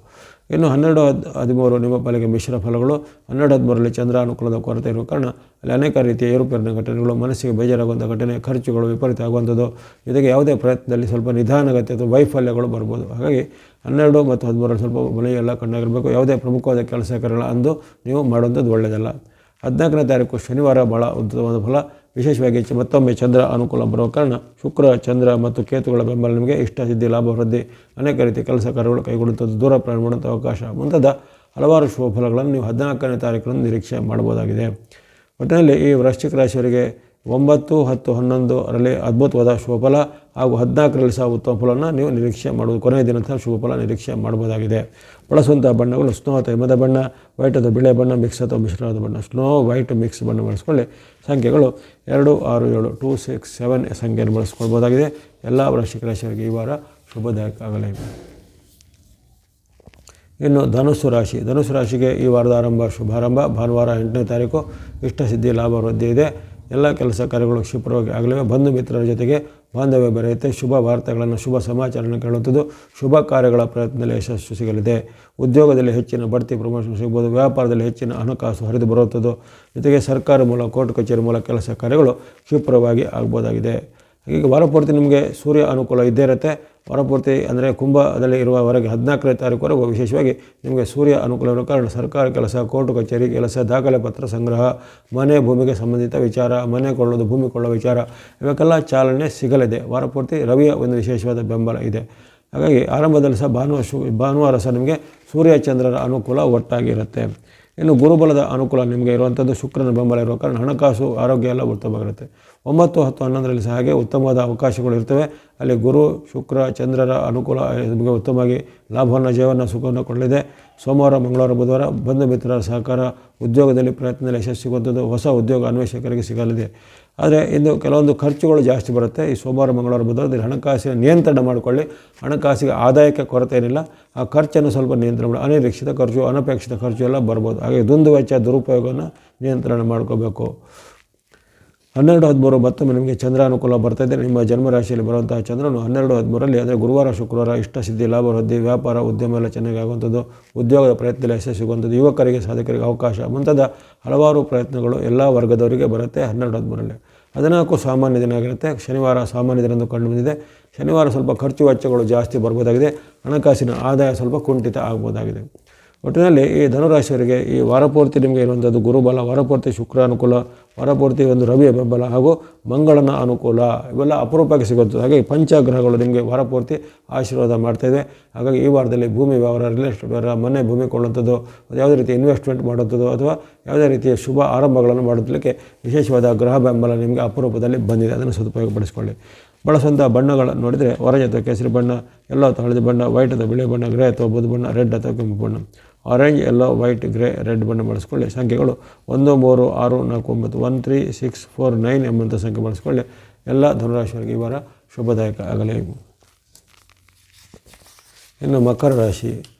ಇನ್ನು 12, 13 ನಿಮ್ಮ ಪಾಲಿಗೆ ಮಿಶ್ರ ಫಲಗಳು. 12, 13ರಲ್ಲಿ ಚಂದ್ರ ಅನುಕೂಲದ ಕೊರತೆ ಇರುವ ಕಾರಣ ಅಲ್ಲಿ ಅನೇಕ ರೀತಿಯ ಏರುಪೇರಿನ ಘಟನೆಗಳು, ಮನಸ್ಸಿಗೆ ಬೇಜಾರಾಗುವಂಥ ಘಟನೆ, ಖರ್ಚುಗಳು ವಿಪರೀತ ಆಗುವಂಥದ್ದು, ಜೊತೆಗೆ ಯಾವುದೇ ಪ್ರಯತ್ನದಲ್ಲಿ ಸ್ವಲ್ಪ ನಿಧಾನಗತಿ ಅಥವಾ ವೈಫಲ್ಯಗಳು ಬರ್ಬೋದು. ಹಾಗಾಗಿ 12 ಮತ್ತು 13ರಲ್ಲಿ ಸ್ವಲ್ಪ ಮನೆಯೆಲ್ಲ ಕಣ್ಣಾಗಿರಬೇಕು. ಯಾವುದೇ ಪ್ರಮುಖವಾದ ಕೆಲಸ ಕಾರ್ಯಗಳ ಅಂದು ನೀವು ಮಾಡುವಂಥದ್ದು ಒಳ್ಳೆಯದಲ್ಲ. 14ನೇ ತಾರೀಕು ಶನಿವಾರ ಭಾಳ ಉತ್ತಮವಾದ ಫಲ. ವಿಶೇಷವಾಗಿ ಮತ್ತೊಮ್ಮೆ ಚಂದ್ರ ಅನುಕೂಲ ಬರುವ ಕಾರಣ ಶುಕ್ರ, ಚಂದ್ರ ಮತ್ತು ಕೇತುಗಳ ಬೆಂಬಲ ನಿಮಗೆ ಇಷ್ಟ ಸಿದ್ಧಿ, ಲಾಭ ವೃದ್ಧಿ, ಅನೇಕ ರೀತಿಯ ಕೆಲಸ ಕಾರ್ಯಗಳು ಕೈಗೊಳ್ಳುವಂಥದ್ದು, ದೂರ ಪ್ರಯಾಣ ಮಾಡುವಂಥ ಅವಕಾಶ ಮುಂತಾದ ಹಲವಾರು ಶುಭ ಫಲಗಳನ್ನು ನೀವು 14ನೇ ತಾರೀಕಿನಂದು ನಿರೀಕ್ಷೆ ಮಾಡಬಹುದಾಗಿದೆ. ಒಟ್ಟಿನಲ್ಲಿ ಈ ವೃಶ್ಚಿಕ ರಾಶಿಯವರಿಗೆ 9, 10, 11ರಲ್ಲಿ ಅದ್ಭುತವಾದ ಶುಭಫಲ ಹಾಗೂ 14ರಲ್ಲಿ ಸಹ ಉತ್ತಮ ಫಲವನ್ನು ನೀವು ನಿರೀಕ್ಷೆ ಮಾಡುವುದು, ಕೊನೆಯ ದಿನದ ಶುಭಫಲ ನಿರೀಕ್ಷೆ ಮಾಡಬಹುದಾಗಿದೆ. ಬಳಸುವಂಥ ಬಣ್ಣಗಳು ಸ್ನೋ ಅಥವಾ ಹಿಮದ ಬಣ್ಣ, ವೈಟ್ ಅಥವಾ ಬಿಳೆ ಬಣ್ಣ, ಮಿಕ್ಸ್ ಅಥವಾ ಮಿಶ್ರವಾದ ಬಣ್ಣ, ಸ್ನೋ, ವೈಟ್, ಮಿಕ್ಸ್ ಬಣ್ಣ ಬಳಸ್ಕೊಳ್ಳಿ. ಸಂಖ್ಯೆಗಳು 2, 6, 7 2, 6, 7 ಸಂಖ್ಯೆಯನ್ನು ಬಳಸ್ಕೊಳ್ಬೋದಾಗಿದೆ. ಎಲ್ಲ ವೃಶ್ಚಿಕ ರಾಶಿಯವರಿಗೆ ಈ ವಾರ ಶುಭದಾಯಕ ಆಗಲಿ. ಇನ್ನು ಧನುಸ್ಸು ರಾಶಿಗೆ ಈ ವಾರದ ಆರಂಭ ಶುಭಾರಂಭ. ಭಾನುವಾರ 8ನೇ ತಾರೀಕು ಇಷ್ಟ ಸಿದ್ಧಿ, ಲಾಭ ವೃದ್ಧಿ ಇದೆ. ಎಲ್ಲ ಕೆಲಸ ಕಾರ್ಯಗಳು ಕ್ಷಿಪ್ರವಾಗಿ ಆಗಲಿವೆ. ಬಂಧು ಮಿತ್ರರ ಜೊತೆಗೆ ಬಾಂಧವ್ಯ ಬೆರೆಯುತ್ತೆ. ಶುಭ ವಾರ್ತೆಗಳನ್ನು, ಶುಭ ಸಮಾಚಾರಗಳನ್ನು ಕೇಳುವಂಥದ್ದು, ಶುಭ ಕಾರ್ಯಗಳ ಪ್ರಯತ್ನದಲ್ಲಿ ಯಶಸ್ಸು ಸಿಗಲಿದೆ. ಉದ್ಯೋಗದಲ್ಲಿ ಹೆಚ್ಚಿನ ಬಡ್ತಿ, ಪ್ರಮೋಷನ್ ಸಿಗ್ಬೋದು. ವ್ಯಾಪಾರದಲ್ಲಿ ಹೆಚ್ಚಿನ ಹಣಕಾಸು ಹರಿದು ಬರುವಂಥದ್ದು, ಜೊತೆಗೆ ಸರ್ಕಾರ ಮೂಲ, ಕೋರ್ಟ್ ಕಚೇರಿ ಮೂಲ ಕೆಲಸ ಕಾರ್ಯಗಳು ಕ್ಷಿಪ್ರವಾಗಿ ಆಗ್ಬೋದಾಗಿದೆ. ಹೀಗೆ ವಾರಪೂರ್ತಿ ನಿಮಗೆ ಸೂರ್ಯ ಅನುಕೂಲ ಇದ್ದೇ ಇರುತ್ತೆ. ವಾರಪೂರ್ತಿ ಅಂದರೆ ಕುಂಭದಲ್ಲಿ ಇರುವವರೆಗೆ 14ನೇ ತಾರೀಕುವರೆಗೂ ವಿಶೇಷವಾಗಿ ನಿಮಗೆ ಸೂರ್ಯ ಅನುಕೂಲ ಇರುವ ಕಾರಣ ಸರ್ಕಾರ ಕೆಲಸ, ಕೋರ್ಟ್ ಕಚೇರಿ ಕೆಲಸ, ದಾಖಲೆ ಪತ್ರ ಸಂಗ್ರಹ, ಮನೆ ಭೂಮಿಗೆ ಸಂಬಂಧಿತ ವಿಚಾರ, ಮನೆ ಕೊಳ್ಳೋದು, ಭೂಮಿ ಕೊಳ್ಳೋ ವಿಚಾರ, ಇವಕ್ಕೆಲ್ಲ ಚಾಲನೆ ಸಿಗಲಿದೆ. ವಾರಪೂರ್ತಿ ರವಿಯ ಒಂದು ವಿಶೇಷವಾದ ಬೆಂಬಲ ಇದೆ. ಹಾಗಾಗಿ ಆರಂಭದಲ್ಲಿ ಸಹ ಭಾನುವಾರ ಸಹ ನಿಮಗೆ ಸೂರ್ಯ ಚಂದ್ರರ ಅನುಕೂಲ ಒಟ್ಟಾಗಿರುತ್ತೆ. ಇನ್ನು ಗುರುಬಲದ ಅನುಕೂಲ ನಿಮಗೆ ಇರುವಂಥದ್ದು, ಶುಕ್ರನ ಬೆಂಬಲ ಇರುವ ಕಾರಣ ಹಣಕಾಸು, ಆರೋಗ್ಯ ಎಲ್ಲ ಉತ್ತಮವಾಗಿರುತ್ತೆ. 9, 10, 11ರಲ್ಲಿ ಸಹ ಹಾಗೆ ಉತ್ತಮವಾದ ಅವಕಾಶಗಳು ಇರ್ತವೆ. ಅಲ್ಲಿ ಗುರು, ಶುಕ್ರ, ಚಂದ್ರರ ಅನುಕೂಲ ನಿಮಗೆ ಉತ್ತಮವಾಗಿ ಲಾಭವನ್ನು, ಜೀವನ, ಸುಖವನ್ನು ಕೊಡಲಿದೆ. ಸೋಮವಾರ, ಮಂಗಳವಾರ, ಬುಧವಾರ ಬಂಧು ಮಿತ್ರರ ಸಹಕಾರ, ಉದ್ಯೋಗದಲ್ಲಿ ಪ್ರಯತ್ನದಲ್ಲಿ ಯಶಸ್ಸು ಸಿಗುವಂಥದ್ದು, ಹೊಸ ಉದ್ಯೋಗ ಅನ್ವೇಷಕರಿಗೆ ಸಿಗಲಿದೆ. ಆದರೆ ಇಂದು ಕೆಲವೊಂದು ಖರ್ಚುಗಳು ಜಾಸ್ತಿ ಬರುತ್ತೆ. ಈ ಸೋಮವಾರ, ಮಂಗಳವಾರ, ಬುಧವಾರದಲ್ಲಿ ಹಣಕಾಸಿನ ನಿಯಂತ್ರಣ ಮಾಡಿಕೊಳ್ಳಿ. ಹಣಕಾಸಿಗೆ ಆದಾಯಕ್ಕೆ ಕೊರತೆ ಏನಿಲ್ಲ, ಆ ಖರ್ಚನ್ನು ಸ್ವಲ್ಪ ನಿಯಂತ್ರಣ ಮಾಡಿ. ಅನಿರೀಕ್ಷಿತ ಖರ್ಚು, ಅನಪೇಕ್ಷಿತ ಖರ್ಚು ಎಲ್ಲ ಬರ್ಬೋದು. ಹಾಗೆ ದುಂದುವೆಚ್ಚ, ದುರುಪಯೋಗವನ್ನು ನಿಯಂತ್ರಣ ಮಾಡ್ಕೋಬೇಕು. 12, 13 ಮತ್ತೊಮ್ಮೆ ನಿಮಗೆ ಚಂದ್ರ ಅನುಕೂಲ ಬರ್ತಾಯಿದೆ. ನಿಮ್ಮ ಜನ್ಮರಾಶಿಯಲ್ಲಿ ಬರುವಂತಹ ಚಂದ್ರನು 12, 13ರಲ್ಲಿ ಅಂದರೆ ಗುರುವಾರ, ಶುಕ್ರವಾರ ಇಷ್ಟ ಸಿದ್ಧಿ, ಲಾಭ ವೃದ್ಧಿ, ವ್ಯಾಪಾರ ಉದ್ಯಮ ಎಲ್ಲ ಚೆನ್ನಾಗಿ ಆಗುವಂಥದ್ದು, ಉದ್ಯೋಗದ ಪ್ರಯತ್ನದಲ್ಲಿ ಯಶಸ್ಸು ಸಿಗುವಂಥದ್ದು, ಯುವಕರಿಗೆ ಸಾಧಕರಿಗೆ ಅವಕಾಶ ಮುಂತಾದ ಹಲವಾರು ಪ್ರಯತ್ನಗಳು ಎಲ್ಲ ವರ್ಗದವರಿಗೆ ಬರುತ್ತೆ 12, 13ರಲ್ಲಿ. 14 ಸಾಮಾನ್ಯ ದಿನ ಆಗಿರುತ್ತೆ. ಶನಿವಾರ ಸಾಮಾನ್ಯ ದಿನ ಎಂದು ಕಂಡು ಬಂದಿದೆ. ಶನಿವಾರ ಸ್ವಲ್ಪ ಖರ್ಚು ವೆಚ್ಚಗಳು ಜಾಸ್ತಿ ಬರ್ಬೋದಾಗಿದೆ. ಹಣಕಾಸಿನ ಆದಾಯ ಸ್ವಲ್ಪ ಕುಂಠಿತ ಆಗ್ಬೋದಾಗಿದೆ. ಒಟ್ಟಿನಲ್ಲಿ ಈ ಧನುರಾಶಿಯವರಿಗೆ ಈ ವಾರಪೂರ್ತಿ ನಿಮಗೆ ಇರುವಂಥದ್ದು ಗುರುಬಲ, ವಾರಪೂರ್ತಿ ಶುಕ್ರ ಅನುಕೂಲ, ವಾರಪೂರ್ತಿ ಒಂದು ರವಿಯ ಬೆಂಬಲ ಹಾಗೂ ಮಂಗಳನ ಅನುಕೂಲ, ಇವೆಲ್ಲ ಅಪರೂಪಕ್ಕೆ ಸಿಗುತ್ತದೆ. ಹಾಗಾಗಿ ಪಂಚಗ್ರಹಗಳು ನಿಮಗೆ ವಾರಪೂರ್ತಿ ಆಶೀರ್ವಾದ ಮಾಡ್ತಾಯಿದೆ. ಹಾಗಾಗಿ ಈ ವಾರದಲ್ಲಿ ಭೂಮಿ ವ್ಯವಹಾರ, ರಿಯಲ್ ಎಸ್ಟೇಟ್ ವ್ಯವಹಾರ, ಮನೆ ಭೂಮಿ ಕೊಳ್ಳುವಂಥದ್ದು, ಯಾವುದೇ ರೀತಿ ಇನ್ವೆಸ್ಟ್ಮೆಂಟ್ ಮಾಡುವಂಥದ್ದು ಅಥವಾ ಯಾವುದೇ ರೀತಿಯ ಶುಭ ಆರಂಭಗಳನ್ನು ಮಾಡುತ್ತಲಿಕ್ಕೆ ವಿಶೇಷವಾದ ಗ್ರಹ ಬೆಂಬಲ ನಿಮಗೆ ಅಪರೂಪದಲ್ಲಿ ಬಂದಿದೆ. ಅದನ್ನು ಸದುಪಯೋಗಪಡಿಸಿಕೊಳ್ಳಿ. ಬಳಸುವಂಥ ಬಣ್ಣಗಳನ್ನು ನೋಡಿದರೆ ಆರೆಂಜ್ ಅಥವಾ ಕೇಸರಿ ಬಣ್ಣ, ಯೆಲ್ಲೋ ಅಥವಾ ಹಳದಿ ಬಣ್ಣ, ವೈಟ್ ಅಥವಾ ಬಿಳಿ ಬಣ್ಣ, ಗ್ರೇ ಅಥವಾ ಬೂದು ಬಣ್ಣ, ರೆಡ್ ಅಥವಾ ಕೆಂಪು ಬಣ್ಣ. Orange, yellow, white, grey, red ಬಣ್ಣ ಬಳಸ್ಕೊಳ್ಳಿ. ಸಂಖ್ಯೆಗಳು 1, 3, 6, 4, 9, 1, 3, 6, 4, 9 ಎಂಬಂಥ ಸಂಖ್ಯೆ ಬಳಸ್ಕೊಳ್ಳಿ. ಎಲ್ಲ ಧನುರಾಶಿಯವರಿಗೆ ಈ ವಾರ ಶುಭದಾಯಕ ಆಗಲಿ. ಇನ್ನು ಮಕರ ರಾಶಿ.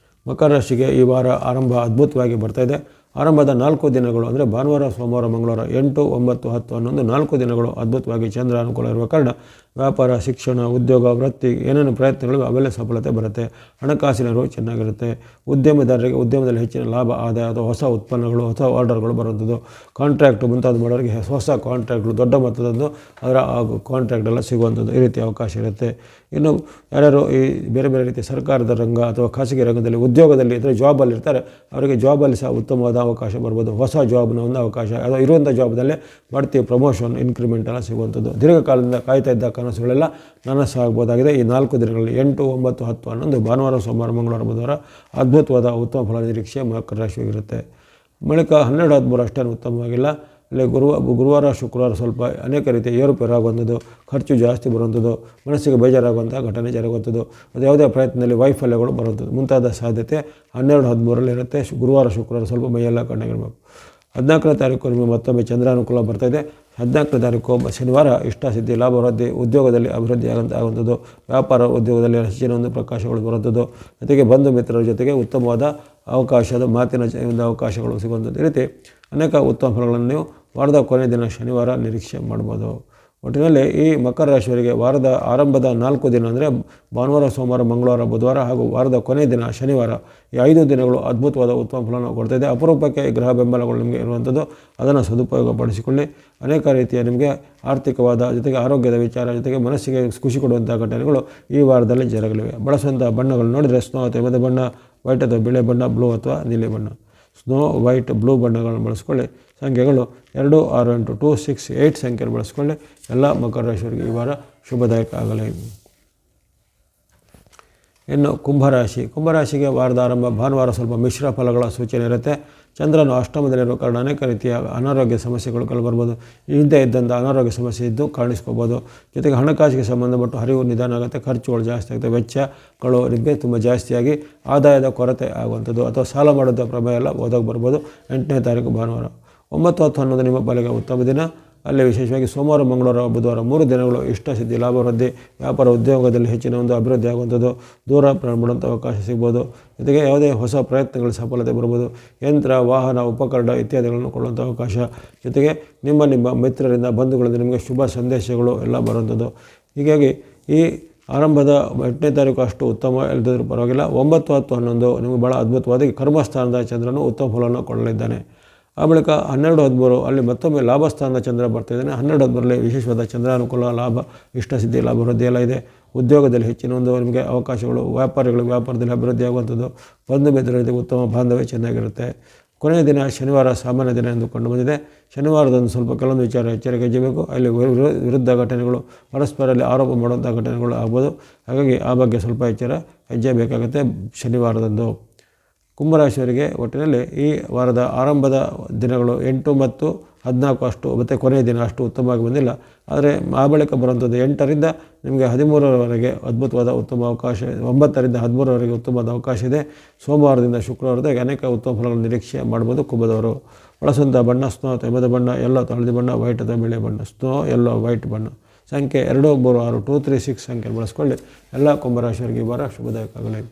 ಮಕರ ರಾಶಿಗೆ ಈ ವಾರ ಆರಂಭ ಅದ್ಭುತವಾಗಿ ಬರ್ತಾಯಿದೆ. ಆರಂಭದ 4 ದಿನಗಳು ಅಂದರೆ ಭಾನುವಾರ, ಸೋಮವಾರ, ಮಂಗಳವಾರ 8, 9, 10, 11 4 ದಿನಗಳು ಅದ್ಭುತವಾಗಿ ಚಂದ್ರ ಅನುಕೂಲ ಇರುವ ಕಾರಣ ವ್ಯಾಪಾರ, ಶಿಕ್ಷಣ, ಉದ್ಯೋಗ, ವೃತ್ತಿ ಏನೇನು ಪ್ರಯತ್ನಗಳು ಅವೆಲ್ಲ ಸಫಲತೆ ಬರುತ್ತೆ. ಹಣಕಾಸಿನ ರು ಚೆನ್ನಾಗಿರುತ್ತೆ. ಉದ್ಯಮದಾರರಿಗೆ ಉದ್ಯಮದಲ್ಲಿ ಹೆಚ್ಚಿನ ಲಾಭ, ಆದಾಯ ಅಥವಾ ಹೊಸ ಉತ್ಪನ್ನಗಳು, ಹೊಸ ಆರ್ಡರ್ಗಳು ಬರುವಂಥದ್ದು, ಕಾಂಟ್ರಾಕ್ಟ್ ಮುಂತಾದ ಮಾಡೋರಿಗೆ ಹೊಸ ಕಾಂಟ್ರಾಕ್ಟ್ಗಳು, ದೊಡ್ಡ ಮೊತ್ತದಂದು ಅದರ ಕಾಂಟ್ರಾಕ್ಟ್ ಎಲ್ಲ ಸಿಗುವಂಥದ್ದು, ಈ ರೀತಿ ಅವಕಾಶ ಇರುತ್ತೆ. ಇನ್ನು ಯಾರ್ಯಾರು ಈ ಬೇರೆ ಬೇರೆ ರೀತಿಯ ಸರ್ಕಾರದ ರಂಗ ಅಥವಾ ಖಾಸಗಿ ರಂಗದಲ್ಲಿ ಉದ್ಯೋಗದಲ್ಲಿ ಅಥವಾ ಜಾಬಲ್ಲಿ ಇರ್ತಾರೆ, ಅವರಿಗೆ ಜಾಬಲ್ಲಿ ಸಹ ಉತ್ತಮವಾದ ಅವಕಾಶ ಬರ್ಬೋದು. ಹೊಸ ಜಾಬ್ನ ಒಂದು ಅವಕಾಶ, ಅಥವಾ ಇರುವಂಥ ಜಾಬ್ದಲ್ಲೇ ಬಡ್ತಿ, ಪ್ರಮೋಷನ್, ಇನ್ಕ್ರಿಮೆಂಟ್ ಎಲ್ಲ ಸಿಗುವಂಥದ್ದು. ದೀರ್ಘಕಾಲದಿಂದ ಕಾಯ್ತಾ ಇದ್ದ ಕನಸುಗಳೆಲ್ಲ ನನಸಾಗ್ಬೋದಾಗಿದೆ. ಈ 4 ದಿನಗಳಲ್ಲಿ 8, 9, 10, 11 ಭಾನುವಾರ, ಸೋಮವಾರ, ಮಂಗಳವಾರ, ಬುಧವಾರ ಅದ್ಭುತವಾದ ಉತ್ತಮ ಫಲ ನಿರೀಕ್ಷೆ ಮಕರ ರಾಶಿಯಾಗಿರುತ್ತೆ. ಬಳಿಕ 12, 13 ಅಷ್ಟೇನು ಉತ್ತಮವಾಗಿಲ್ಲ. ಅಲ್ಲಿ ಗುರುವಾರ, ಶುಕ್ರವಾರ ಸ್ವಲ್ಪ ಅನೇಕ ರೀತಿಯ ಏರುಪೇರಾಗುವಂಥದ್ದು, ಖರ್ಚು ಜಾಸ್ತಿ ಬರುವಂಥದ್ದು, ಮನಸ್ಸಿಗೆ ಬೇಜಾರಾಗುವಂಥ ಘಟನೆ ಜರುಗುವಂಥದ್ದು, ಅದು ಯಾವುದೇ ಪ್ರಯತ್ನದಲ್ಲಿ ವೈಫಲ್ಯಗಳು ಬರುವಂಥದ್ದು ಮುಂತಾದ ಸಾಧ್ಯತೆ 12, 13 ಇರುತ್ತೆ. ಗುರುವಾರ, ಶುಕ್ರವಾರ ಸ್ವಲ್ಪ ಮೈಯೆಲ್ಲ ಕಣ್ಣಾಗಿರಬೇಕು. 14ನೇ ತಾರೀಕು ನಿಮಗೆ ಮತ್ತೊಮ್ಮೆ ಚಂದ್ರಾನುಕೂಲ ಬರ್ತಾಯಿದೆ. 14ನೇ ತಾರೀಕು ಶನಿವಾರ ಇಷ್ಟಸಿದ್ಧಿ, ಲಾಭ ವೃದ್ಧಿ, ಉದ್ಯೋಗದಲ್ಲಿ ಅಭಿವೃದ್ಧಿ ಆಗುವಂಥದ್ದು, ವ್ಯಾಪಾರ ಉದ್ಯೋಗದಲ್ಲಿ ಹೆಚ್ಚಿನ ಒಂದು ಪ್ರಕಾಶಗಳು ಬರುವಂಥದ್ದು, ಜೊತೆಗೆ ಬಂಧು ಮಿತ್ರರ ಜೊತೆಗೆ ಉತ್ತಮವಾದ ಅವಕಾಶದ ಮಾತಿನ ಒಂದು ಅವಕಾಶಗಳು ಸಿಗುವಂಥದ್ದು. ಈ ರೀತಿ ಅನೇಕ ಉತ್ತಮ ಫಲಗಳನ್ನು ನೀವು ವಾರದ ಕೊನೆಯ ದಿನ ಶನಿವಾರ ನಿರೀಕ್ಷೆ ಮಾಡ್ಬೋದು. ಒಟ್ಟಿನಲ್ಲಿ ಈ ಮಕರ ರಾಶಿಯವರಿಗೆ ವಾರದ ಆರಂಭದ 4 ದಿನ ಅಂದರೆ ಭಾನುವಾರ, ಸೋಮವಾರ, ಮಂಗಳವಾರ, ಬುಧವಾರ ಹಾಗೂ ವಾರದ ಕೊನೆಯ ದಿನ ಶನಿವಾರ, ಈ 5 ದಿನಗಳು ಅದ್ಭುತವಾದ ಉತ್ತಮ ಫಲವನ್ನು ಕೊಡ್ತಾಯಿದೆ. ಅಪರೂಪಕ್ಕೆ ಗ್ರಹ ಬೆಂಬಲಗಳು ನಿಮಗೆ ಇರುವಂಥದ್ದು, ಅದನ್ನು ಸದುಪಯೋಗಪಡಿಸಿಕೊಳ್ಳಿ. ಅನೇಕ ರೀತಿಯ ನಿಮಗೆ ಆರ್ಥಿಕವಾದ ಜೊತೆಗೆ ಆರೋಗ್ಯದ ವಿಚಾರ ಜೊತೆಗೆ ಮನಸ್ಸಿಗೆ ಖುಷಿ ಕೊಡುವಂಥ ಘಟನೆಗಳು ಈ ವಾರದಲ್ಲಿ ಜರಗಲಿವೆ. ಬಳಸುವಂಥ ಬಣ್ಣಗಳು ನೋಡಿದರೆ ಸ್ನೋ ಅಥವಾ ಎಮೆದ ಬಣ್ಣ, ವೈಟ್ ಅಥವಾ ಬಿಳಿ ಬಣ್ಣ, ಬ್ಲೂ ಅಥವಾ ನೀಲಿ ಬಣ್ಣ. ಸ್ನೋ, ವೈಟ್, ಬ್ಲೂ ಬಣ್ಣಗಳನ್ನು ಬಳಸ್ಕೊಳ್ಳಿ. ಸಂಖ್ಯೆಗಳು 2, 6, 8, 2, 6, 8 ಸಂಖ್ಯೆಯನ್ನು ಬಳಸ್ಕೊಳ್ಳಿ. ಎಲ್ಲ ಮಕರ ರಾಶಿಯವರಿಗೆ ಈ ವಾರ ಶುಭದಾಯಕ ಆಗಲಿ. ಇನ್ನು ಕುಂಭರಾಶಿ. ಕುಂಭರಾಶಿಗೆ ವಾರದ ಆರಂಭ ಭಾನುವಾರ ಸ್ವಲ್ಪ ಮಿಶ್ರ ಫಲಗಳ ಸೂಚನೆ ಇರುತ್ತೆ. ಚಂದ್ರನು ಅಷ್ಟಮದಲ್ಲಿರುವ ಕಾರಣ ಅನೇಕ ರೀತಿಯ ಅನಾರೋಗ್ಯ ಸಮಸ್ಯೆಗಳು ಕಂಡುಬರ್ಬೋದು. ಹಿಂದೆ ಇದ್ದಂಥ ಅನಾರೋಗ್ಯ ಸಮಸ್ಯೆ ಇದ್ದು ಕಾಣಿಸ್ಕೋಬೋದು. ಜೊತೆಗೆ ಹಣಕಾಸಿಗೆ ಸಂಬಂಧಪಟ್ಟು ಹರಿವು ನಿಧಾನ ಆಗುತ್ತೆ, ಖರ್ಚುಗಳು ಜಾಸ್ತಿ ಆಗುತ್ತೆ, ವೆಚ್ಚಗಳು ನಿಮಗೆ ತುಂಬ ಜಾಸ್ತಿಯಾಗಿ ಆದಾಯದ ಕೊರತೆ ಆಗುವಂಥದ್ದು ಅಥವಾ ಸಾಲ ಮಾಡೋದ ಪ್ರಮೇಯ ಎಲ್ಲ ಓದೋಕೆ ಬರ್ಬೋದು. 8ನೇ ತಾರೀಕು ಭಾನುವಾರ. 9, 10, 11 ನಿಮ್ಮ ಪಾಲಿಗೆ ಉತ್ತಮ ದಿನ. ಅಲ್ಲಿ ವಿಶೇಷವಾಗಿ ಸೋಮವಾರ, ಮಂಗಳವಾರ, ಬುಧವಾರ 3 ದಿನಗಳು ಇಷ್ಟಸಿದ್ಧಿ, ಲಾಭ ವೃದ್ಧಿ, ವ್ಯಾಪಾರ ಉದ್ಯೋಗದಲ್ಲಿ ಹೆಚ್ಚಿನ ಒಂದು ಅಭಿವೃದ್ಧಿ ಆಗುವಂಥದ್ದು, ದೂರ ಪ್ರಯಾಣ ಮಾಡುವಂಥ ಅವಕಾಶ ಸಿಗ್ಬೋದು. ಜೊತೆಗೆ ಯಾವುದೇ ಹೊಸ ಪ್ರಯತ್ನಗಳ ಸಫಲತೆ ಬರ್ಬೋದು. ಯಂತ್ರ, ವಾಹನ, ಉಪಕರಣ ಇತ್ಯಾದಿಗಳನ್ನು ಕೊಳ್ಳುವಂಥ ಅವಕಾಶ. ಜೊತೆಗೆ ನಿಮ್ಮ ಮಿತ್ರರಿಂದ, ಬಂಧುಗಳಿಂದ ನಿಮಗೆ ಶುಭ ಸಂದೇಶಗಳು ಎಲ್ಲ ಬರುವಂಥದ್ದು. ಹೀಗಾಗಿ ಈ ಆರಂಭದ 8ನೇ ತಾರೀಕು ಅಷ್ಟು ಉತ್ತಮ ಇಲ್ಲದಿದ್ದರೂ ಪರವಾಗಿಲ್ಲ. 9, 10, 11 ನಿಮಗೆ ಭಾಳ ಅದ್ಭುತವಾದ ಕರ್ಮಸ್ಥಾನದ ಚಂದ್ರನು ಉತ್ತಮ ಫಲವನ್ನು ಕೊಡಲಿದ್ದಾನೆ. ಆ ಬಳಿಕ 12, 13 ಅಲ್ಲಿ ಮತ್ತೊಮ್ಮೆ ಲಾಭಸ್ಥಾನದ ಚಂದ್ರ ಬರ್ತಾಯಿದ್ದಾನೆ. 12, 13ರಲ್ಲಿ ವಿಶೇಷವಾದ ಚಂದ್ರಾನುಕೂಲ, ಲಾಭ, ಇಷ್ಟಸಿದ್ಧಿ, ಲಾಭ ವೃದ್ಧಿ ಎಲ್ಲ ಇದೆ. ಉದ್ಯೋಗದಲ್ಲಿ ಹೆಚ್ಚಿನ ಒಂದು ನಿಮಗೆ ಅವಕಾಶಗಳು, ವ್ಯಾಪಾರದಲ್ಲಿ ಅಭಿವೃದ್ಧಿ ಆಗುವಂಥದ್ದು, ಬಂಧು ಮಿತ್ರರಿಗೆ ಉತ್ತಮ ಬಾಂಧವ್ಯ ಚೆನ್ನಾಗಿರುತ್ತೆ. ಕೊನೆಯ ದಿನ ಶನಿವಾರ ಸಾಮಾನ್ಯ ದಿನ ಎಂದು ಕಂಡು ಬಂದಿದೆ. ಶನಿವಾರದಂದು ಸ್ವಲ್ಪ ಕೆಲವೊಂದು ವಿಚಾರ ಎಚ್ಚರಿಕೆ ವಹಿಸಬೇಕು. ಅಲ್ಲಿ ವಿರುದ್ಧ ಘಟನೆಗಳು, ಪರಸ್ಪರಲ್ಲಿ ಆರೋಪ ಮಾಡುವಂಥ ಘಟನೆಗಳು ಆಗ್ಬೋದು. ಹಾಗಾಗಿ ಆ ಬಗ್ಗೆ ಸ್ವಲ್ಪ ಹೆಜ್ಜೆ ಬೇಕಾಗುತ್ತೆ ಶನಿವಾರದಂದು. ಕುಂಭರಾಶಿಯವರಿಗೆ ಒಟ್ಟಿನಲ್ಲಿ ಈ ವಾರದ ಆರಂಭದ ದಿನಗಳು 8 ಮತ್ತು 14 ಅಷ್ಟು ಮತ್ತು ಕೊನೆಯ ದಿನ ಅಷ್ಟು ಉತ್ತಮವಾಗಿ ಬಂದಿಲ್ಲ. ಆದರೆ ಆ ಬಳಿಕ ಬರುವಂಥದ್ದು 8ರಿಂದ ನಿಮಗೆ 13ರವರೆಗೆ ಅದ್ಭುತವಾದ ಉತ್ತಮ ಅವಕಾಶ, 9ರಿಂದ 13ರವರೆಗೆ ಉತ್ತಮವಾದ ಅವಕಾಶ ಇದೆ. ಸೋಮವಾರದಿಂದ ಶುಕ್ರವಾರದಾಗ ಅನೇಕ ಉತ್ತಮ ಫಲಗಳನ್ನು ನಿರೀಕ್ಷೆ ಮಾಡ್ಬೋದು ಕುಂಭದವರು. ಬಳಸುವಂಥ ಬಣ್ಣ ಸ್ನೋ ಅಥವಾ ಎಮೆದ ಬಣ್ಣ, ಯೆಲ್ಲೋ ಅಥವಾ ಹಳದಿ ಬಣ್ಣ, ವೈಟ್ ಅಥವಾ ಬಿಳಿ ಬಣ್ಣ. ಸ್ನೋ, ಯೆಲ್ಲೋ, ವೈಟ್ ಬಣ್ಣ. ಸಂಖ್ಯೆ 2, 3, 6, 2, 3, 6 ಸಂಖ್ಯೆ ಬಳಸ್ಕೊಳ್ಳಿ. ಎಲ್ಲ ಕುಂಭರಾಶಿಯವರಿಗೆ ಈ ವಾರ ಶುಭದಾಯಕ ಆಗಲಿ.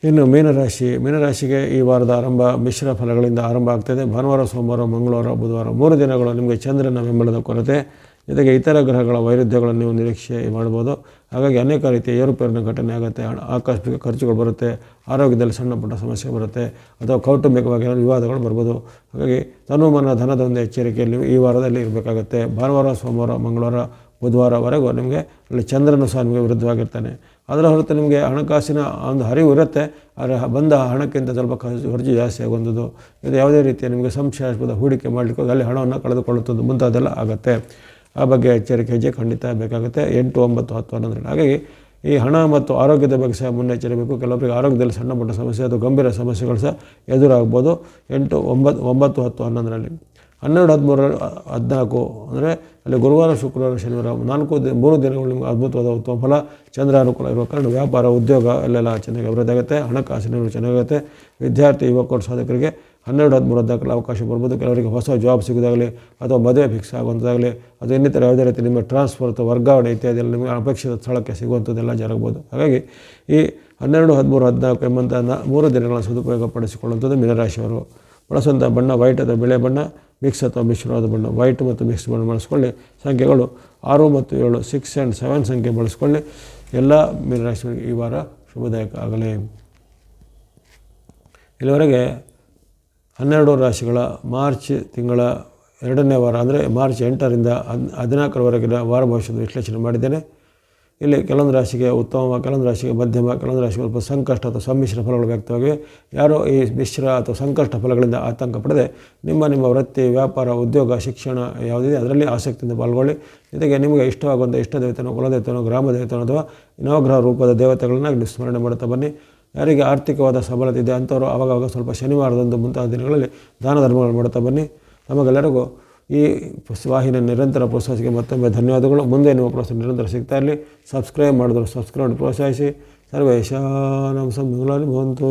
ಇನ್ನು ಮೀನರಾಶಿಗೆ ಈ ವಾರದ ಆರಂಭ ಮಿಶ್ರ ಫಲಗಳಿಂದ ಆರಂಭ ಆಗ್ತಾಯಿದೆ. ಭಾನುವಾರ, ಸೋಮವಾರ, ಮಂಗಳವಾರ, ಬುಧವಾರ 3 ದಿನಗಳು ನಿಮಗೆ ಚಂದ್ರನ ಬೆಂಬಲದ ಕೊರತೆ. ಜೊತೆಗೆ ಇತರ ಗ್ರಹಗಳ ವೈರುಧ್ಯಗಳನ್ನು ನೀವು ನಿರೀಕ್ಷೆ ಮಾಡ್ಬೋದು. ಹಾಗಾಗಿ ಅನೇಕ ರೀತಿಯ ಏರುಪೇರಿನ ಘಟನೆ ಆಗುತ್ತೆ, ಆಕಸ್ಮಿಕ ಖರ್ಚುಗಳು ಬರುತ್ತೆ, ಆರೋಗ್ಯದಲ್ಲಿ ಸಣ್ಣ ಪುಟ್ಟ ಸಮಸ್ಯೆ ಬರುತ್ತೆ, ಅಥವಾ ಕೌಟುಂಬಿಕವಾಗಿ ವಿವಾದಗಳು ಬರ್ಬೋದು. ಹಾಗಾಗಿ ತನುಮನ ಧನದೊಂದು ಎಚ್ಚರಿಕೆಯಲ್ಲಿ ಈ ವಾರದಲ್ಲಿ ಇರಬೇಕಾಗುತ್ತೆ. ಭಾನುವಾರ, ಸೋಮವಾರ, ಮಂಗಳವಾರ, ಬುಧವಾರವರೆಗೂ ನಿಮಗೆ ಅಲ್ಲಿ ಚಂದ್ರನು ಸಹ ನಿಮಗೆ ವಿರುದ್ಧವಾಗಿರ್ತಾನೆ. ಅದರ ಹೊರತು ನಿಮಗೆ ಹಣಕಾಸಿನ ಒಂದು ಹರಿವು ಇರುತ್ತೆ, ಆದರೆ ಬಂದ ಹಣಕ್ಕಿಂತ ಸ್ವಲ್ಪ ಖರ್ಚು ಜಾಸ್ತಿ ಆಗುವಂಥದ್ದು, ಇದು ಯಾವುದೇ ರೀತಿಯ ನಿಮಗೆ ಸಂಶಯಾಸ್ಪದ ಹೂಡಿಕೆ ಮಾಡಲಿಕ್ಕೆ ಹೋಗಿ ಅಲ್ಲಿ ಹಣವನ್ನು ಕಳೆದುಕೊಳ್ಳುತ್ತದೆ ಮುಂತಾದೆಲ್ಲ ಆಗುತ್ತೆ. ಆ ಬಗ್ಗೆ ಎಚ್ಚರಿಕೆ ಹೆಜ್ಜೆ ಖಂಡಿತ ಬೇಕಾಗುತ್ತೆ. 8, 9, 10, 11. ಹಾಗಾಗಿ ಈ ಹಣ ಮತ್ತು ಆರೋಗ್ಯದ ಬಗ್ಗೆ ಸಹ ಮುನ್ನೆಚ್ಚರಬೇಕು. ಕೆಲವೊಬ್ಬರಿಗೆ ಆರೋಗ್ಯದಲ್ಲಿ ಸಣ್ಣ ಪುಟ್ಟ ಸಮಸ್ಯೆ ಅಥವಾ ಗಂಭೀರ ಸಮಸ್ಯೆಗಳು ಸಹ ಎದುರಾಗ್ಬೋದು 8, 9, 10, 11ರಲ್ಲಿ. 12, 13, 14 ಅಂದರೆ ಅಲ್ಲಿ ಗುರುವಾರ, ಶುಕ್ರವಾರ, ಶನಿವಾರ 3 ದಿನಗಳು ನಿಮಗೆ ಅದ್ಭುತವಾದ ಉತ್ತಮ ಫಲ. ಚಂದ್ರ ಅನುಕೂಲ ಇರುವ ಕಾರಣ ವ್ಯಾಪಾರ, ಉದ್ಯೋಗ ಅಲ್ಲೆಲ್ಲ ಚೆನ್ನಾಗಿ ಅಭಿವೃದ್ಧಿ ಆಗುತ್ತೆ. ಹಣಕಾಸಿನ ಚೆನ್ನಾಗುತ್ತೆ. ವಿದ್ಯಾರ್ಥಿ, ಯುವಕರು, ಸಾಧಕರಿಗೆ 12, 13, 14 ಅವಕಾಶ ಬರ್ಬೋದು. ಕೆಲವರಿಗೆ ಹೊಸ ಜಾಬ್ ಸಿಗೋದಾಗಲಿ, ಅಥವಾ ಮದುವೆ ಫಿಕ್ಸ್ ಆಗುವಂಥದ್ದಾಗಲಿ, ಅಥವಾ ಇನ್ನಿತರ ಯಾವುದೇ ರೀತಿ ನಿಮ್ಮ ಟ್ರಾನ್ಸ್ಫರ್ ಅಥವಾ ವರ್ಗಾವಣೆ ಇತ್ಯಾದಿ ಎಲ್ಲ ನಿಮಗೆ ಅಪೇಕ್ಷಿತ ಸ್ಥಳಕ್ಕೆ ಸಿಗುವಂಥದ್ದೆಲ್ಲ ಜರಗಬಹುದು. ಹಾಗಾಗಿ ಈ 12, 13, 14 ಎಂಬಂಥ 3 ದಿನಗಳನ್ನು ಸದುಪಯೋಗ ಪಡಿಸಿಕೊಳ್ಳುವಂಥದ್ದು ಮೀನರಾಶಿಯವರು. ಬಳಸುವಂಥ ಬಣ್ಣ ವೈಟ್ ಅಥವಾ ಬಿಳೆ ಬಣ್ಣ, ಮಿಕ್ಸ್ ಅಥವಾ ಮಿಶ್ರವಾದ ಬಣ್ಣ. ವೈಟ್ ಮತ್ತು ಮಿಕ್ಸ್ ಬಣ್ಣ ಬಳಸ್ಕೊಳ್ಳಿ. ಸಂಖ್ಯೆಗಳು 6 ಮತ್ತು 7, 6 and 7 ಸಂಖ್ಯೆ ಬಳಸ್ಕೊಳ್ಳಿ. ಎಲ್ಲ ಮೀನರಾಶಿಯವರಿಗೆ ಈ ವಾರ ಶುಭದಾಯಕ ಆಗಲಿ. ಇಲ್ಲಿವರೆಗೆ 12 ರಾಶಿಗಳ ಮಾರ್ಚ್ ತಿಂಗಳ 2ನೇ ವಾರ ಅಂದರೆ ಮಾರ್ಚ್ 8ರಿಂದ 14ರವರೆಗಿನ ವಾರ ಭವಿಷ್ಯದ ವಿಶ್ಲೇಷಣೆ ಮಾಡಿದ್ದೇನೆ. ಇಲ್ಲಿ ಕೆಲವೊಂದು ರಾಶಿಗೆ ಉತ್ತಮ, ಕೆಲವೊಂದು ರಾಶಿಗೆ ಮಧ್ಯಮ, ಕೆಲವೊಂದು ರಾಶಿಗೆ ಸ್ವಲ್ಪ ಸಂಕಷ್ಟ ಅಥವಾ ಸಮ್ಮಿಶ್ರ ಫಲಗಳು ವ್ಯಕ್ತವಾಗಿವೆ. ಯಾರೋ ಈ ಮಿಶ್ರ ಅಥವಾ ಸಂಕಷ್ಟ ಫಲಗಳಿಂದ ಆತಂಕ ಪಡದೆ ನಿಮ್ಮ ವೃತ್ತಿ, ವ್ಯಾಪಾರ, ಉದ್ಯೋಗ, ಶಿಕ್ಷಣ ಯಾವುದಿದೆ ಅದರಲ್ಲಿ ಆಸಕ್ತಿಯಿಂದ ಪಾಲ್ಗೊಳ್ಳಿ. ಜೊತೆಗೆ ನಿಮಗೆ ಇಷ್ಟವಾಗುವಂಥ ಇಷ್ಟ ದೇವತೆನೋ, ಕುಲದೇವತೆನೋ, ಗ್ರಾಮ ದೇವತೆನೋ ಅಥವಾ ನವಗ್ರಹ ರೂಪದ ದೇವತೆಗಳನ್ನ ಸ್ಮರಣೆ ಮಾಡುತ್ತಾ ಬನ್ನಿ. ಯಾರಿಗೆ ಆರ್ಥಿಕವಾದ ಸಬಲತೆ ಇದೆ ಅಂಥವರು ಆವಾಗ ಸ್ವಲ್ಪ ಶನಿವಾರದಂದು ಮುಂತಾದ ದಿನಗಳಲ್ಲಿ ದಾನ ಧರ್ಮಗಳು ಮಾಡುತ್ತಾ ಬನ್ನಿ. ನಮಗೆಲ್ಲರಿಗೂ ಈ ವಾಹಿನಿಯ ನಿರಂತರ ಪ್ರೋತ್ಸಾಹಿಸಿಗೆ ಮತ್ತೊಮ್ಮೆ ಧನ್ಯವಾದಗಳು. ಮುಂದೆ ನಿಮ್ಮ ಪ್ರೋತ್ಸಾಹ ನಿರಂತರ ಸಿಗ್ತಾ ಇರಲಿ. ಸಬ್ಸ್ಕ್ರೈಬ್ ಮಾಡಿದ್ರು ಸಬ್ಸ್ಕ್ರೈಬ್ ಪ್ರೋತ್ಸಾಹಿಸಿ. ಸರ್ವೇಶಾನಾಂ ಭವಂತು.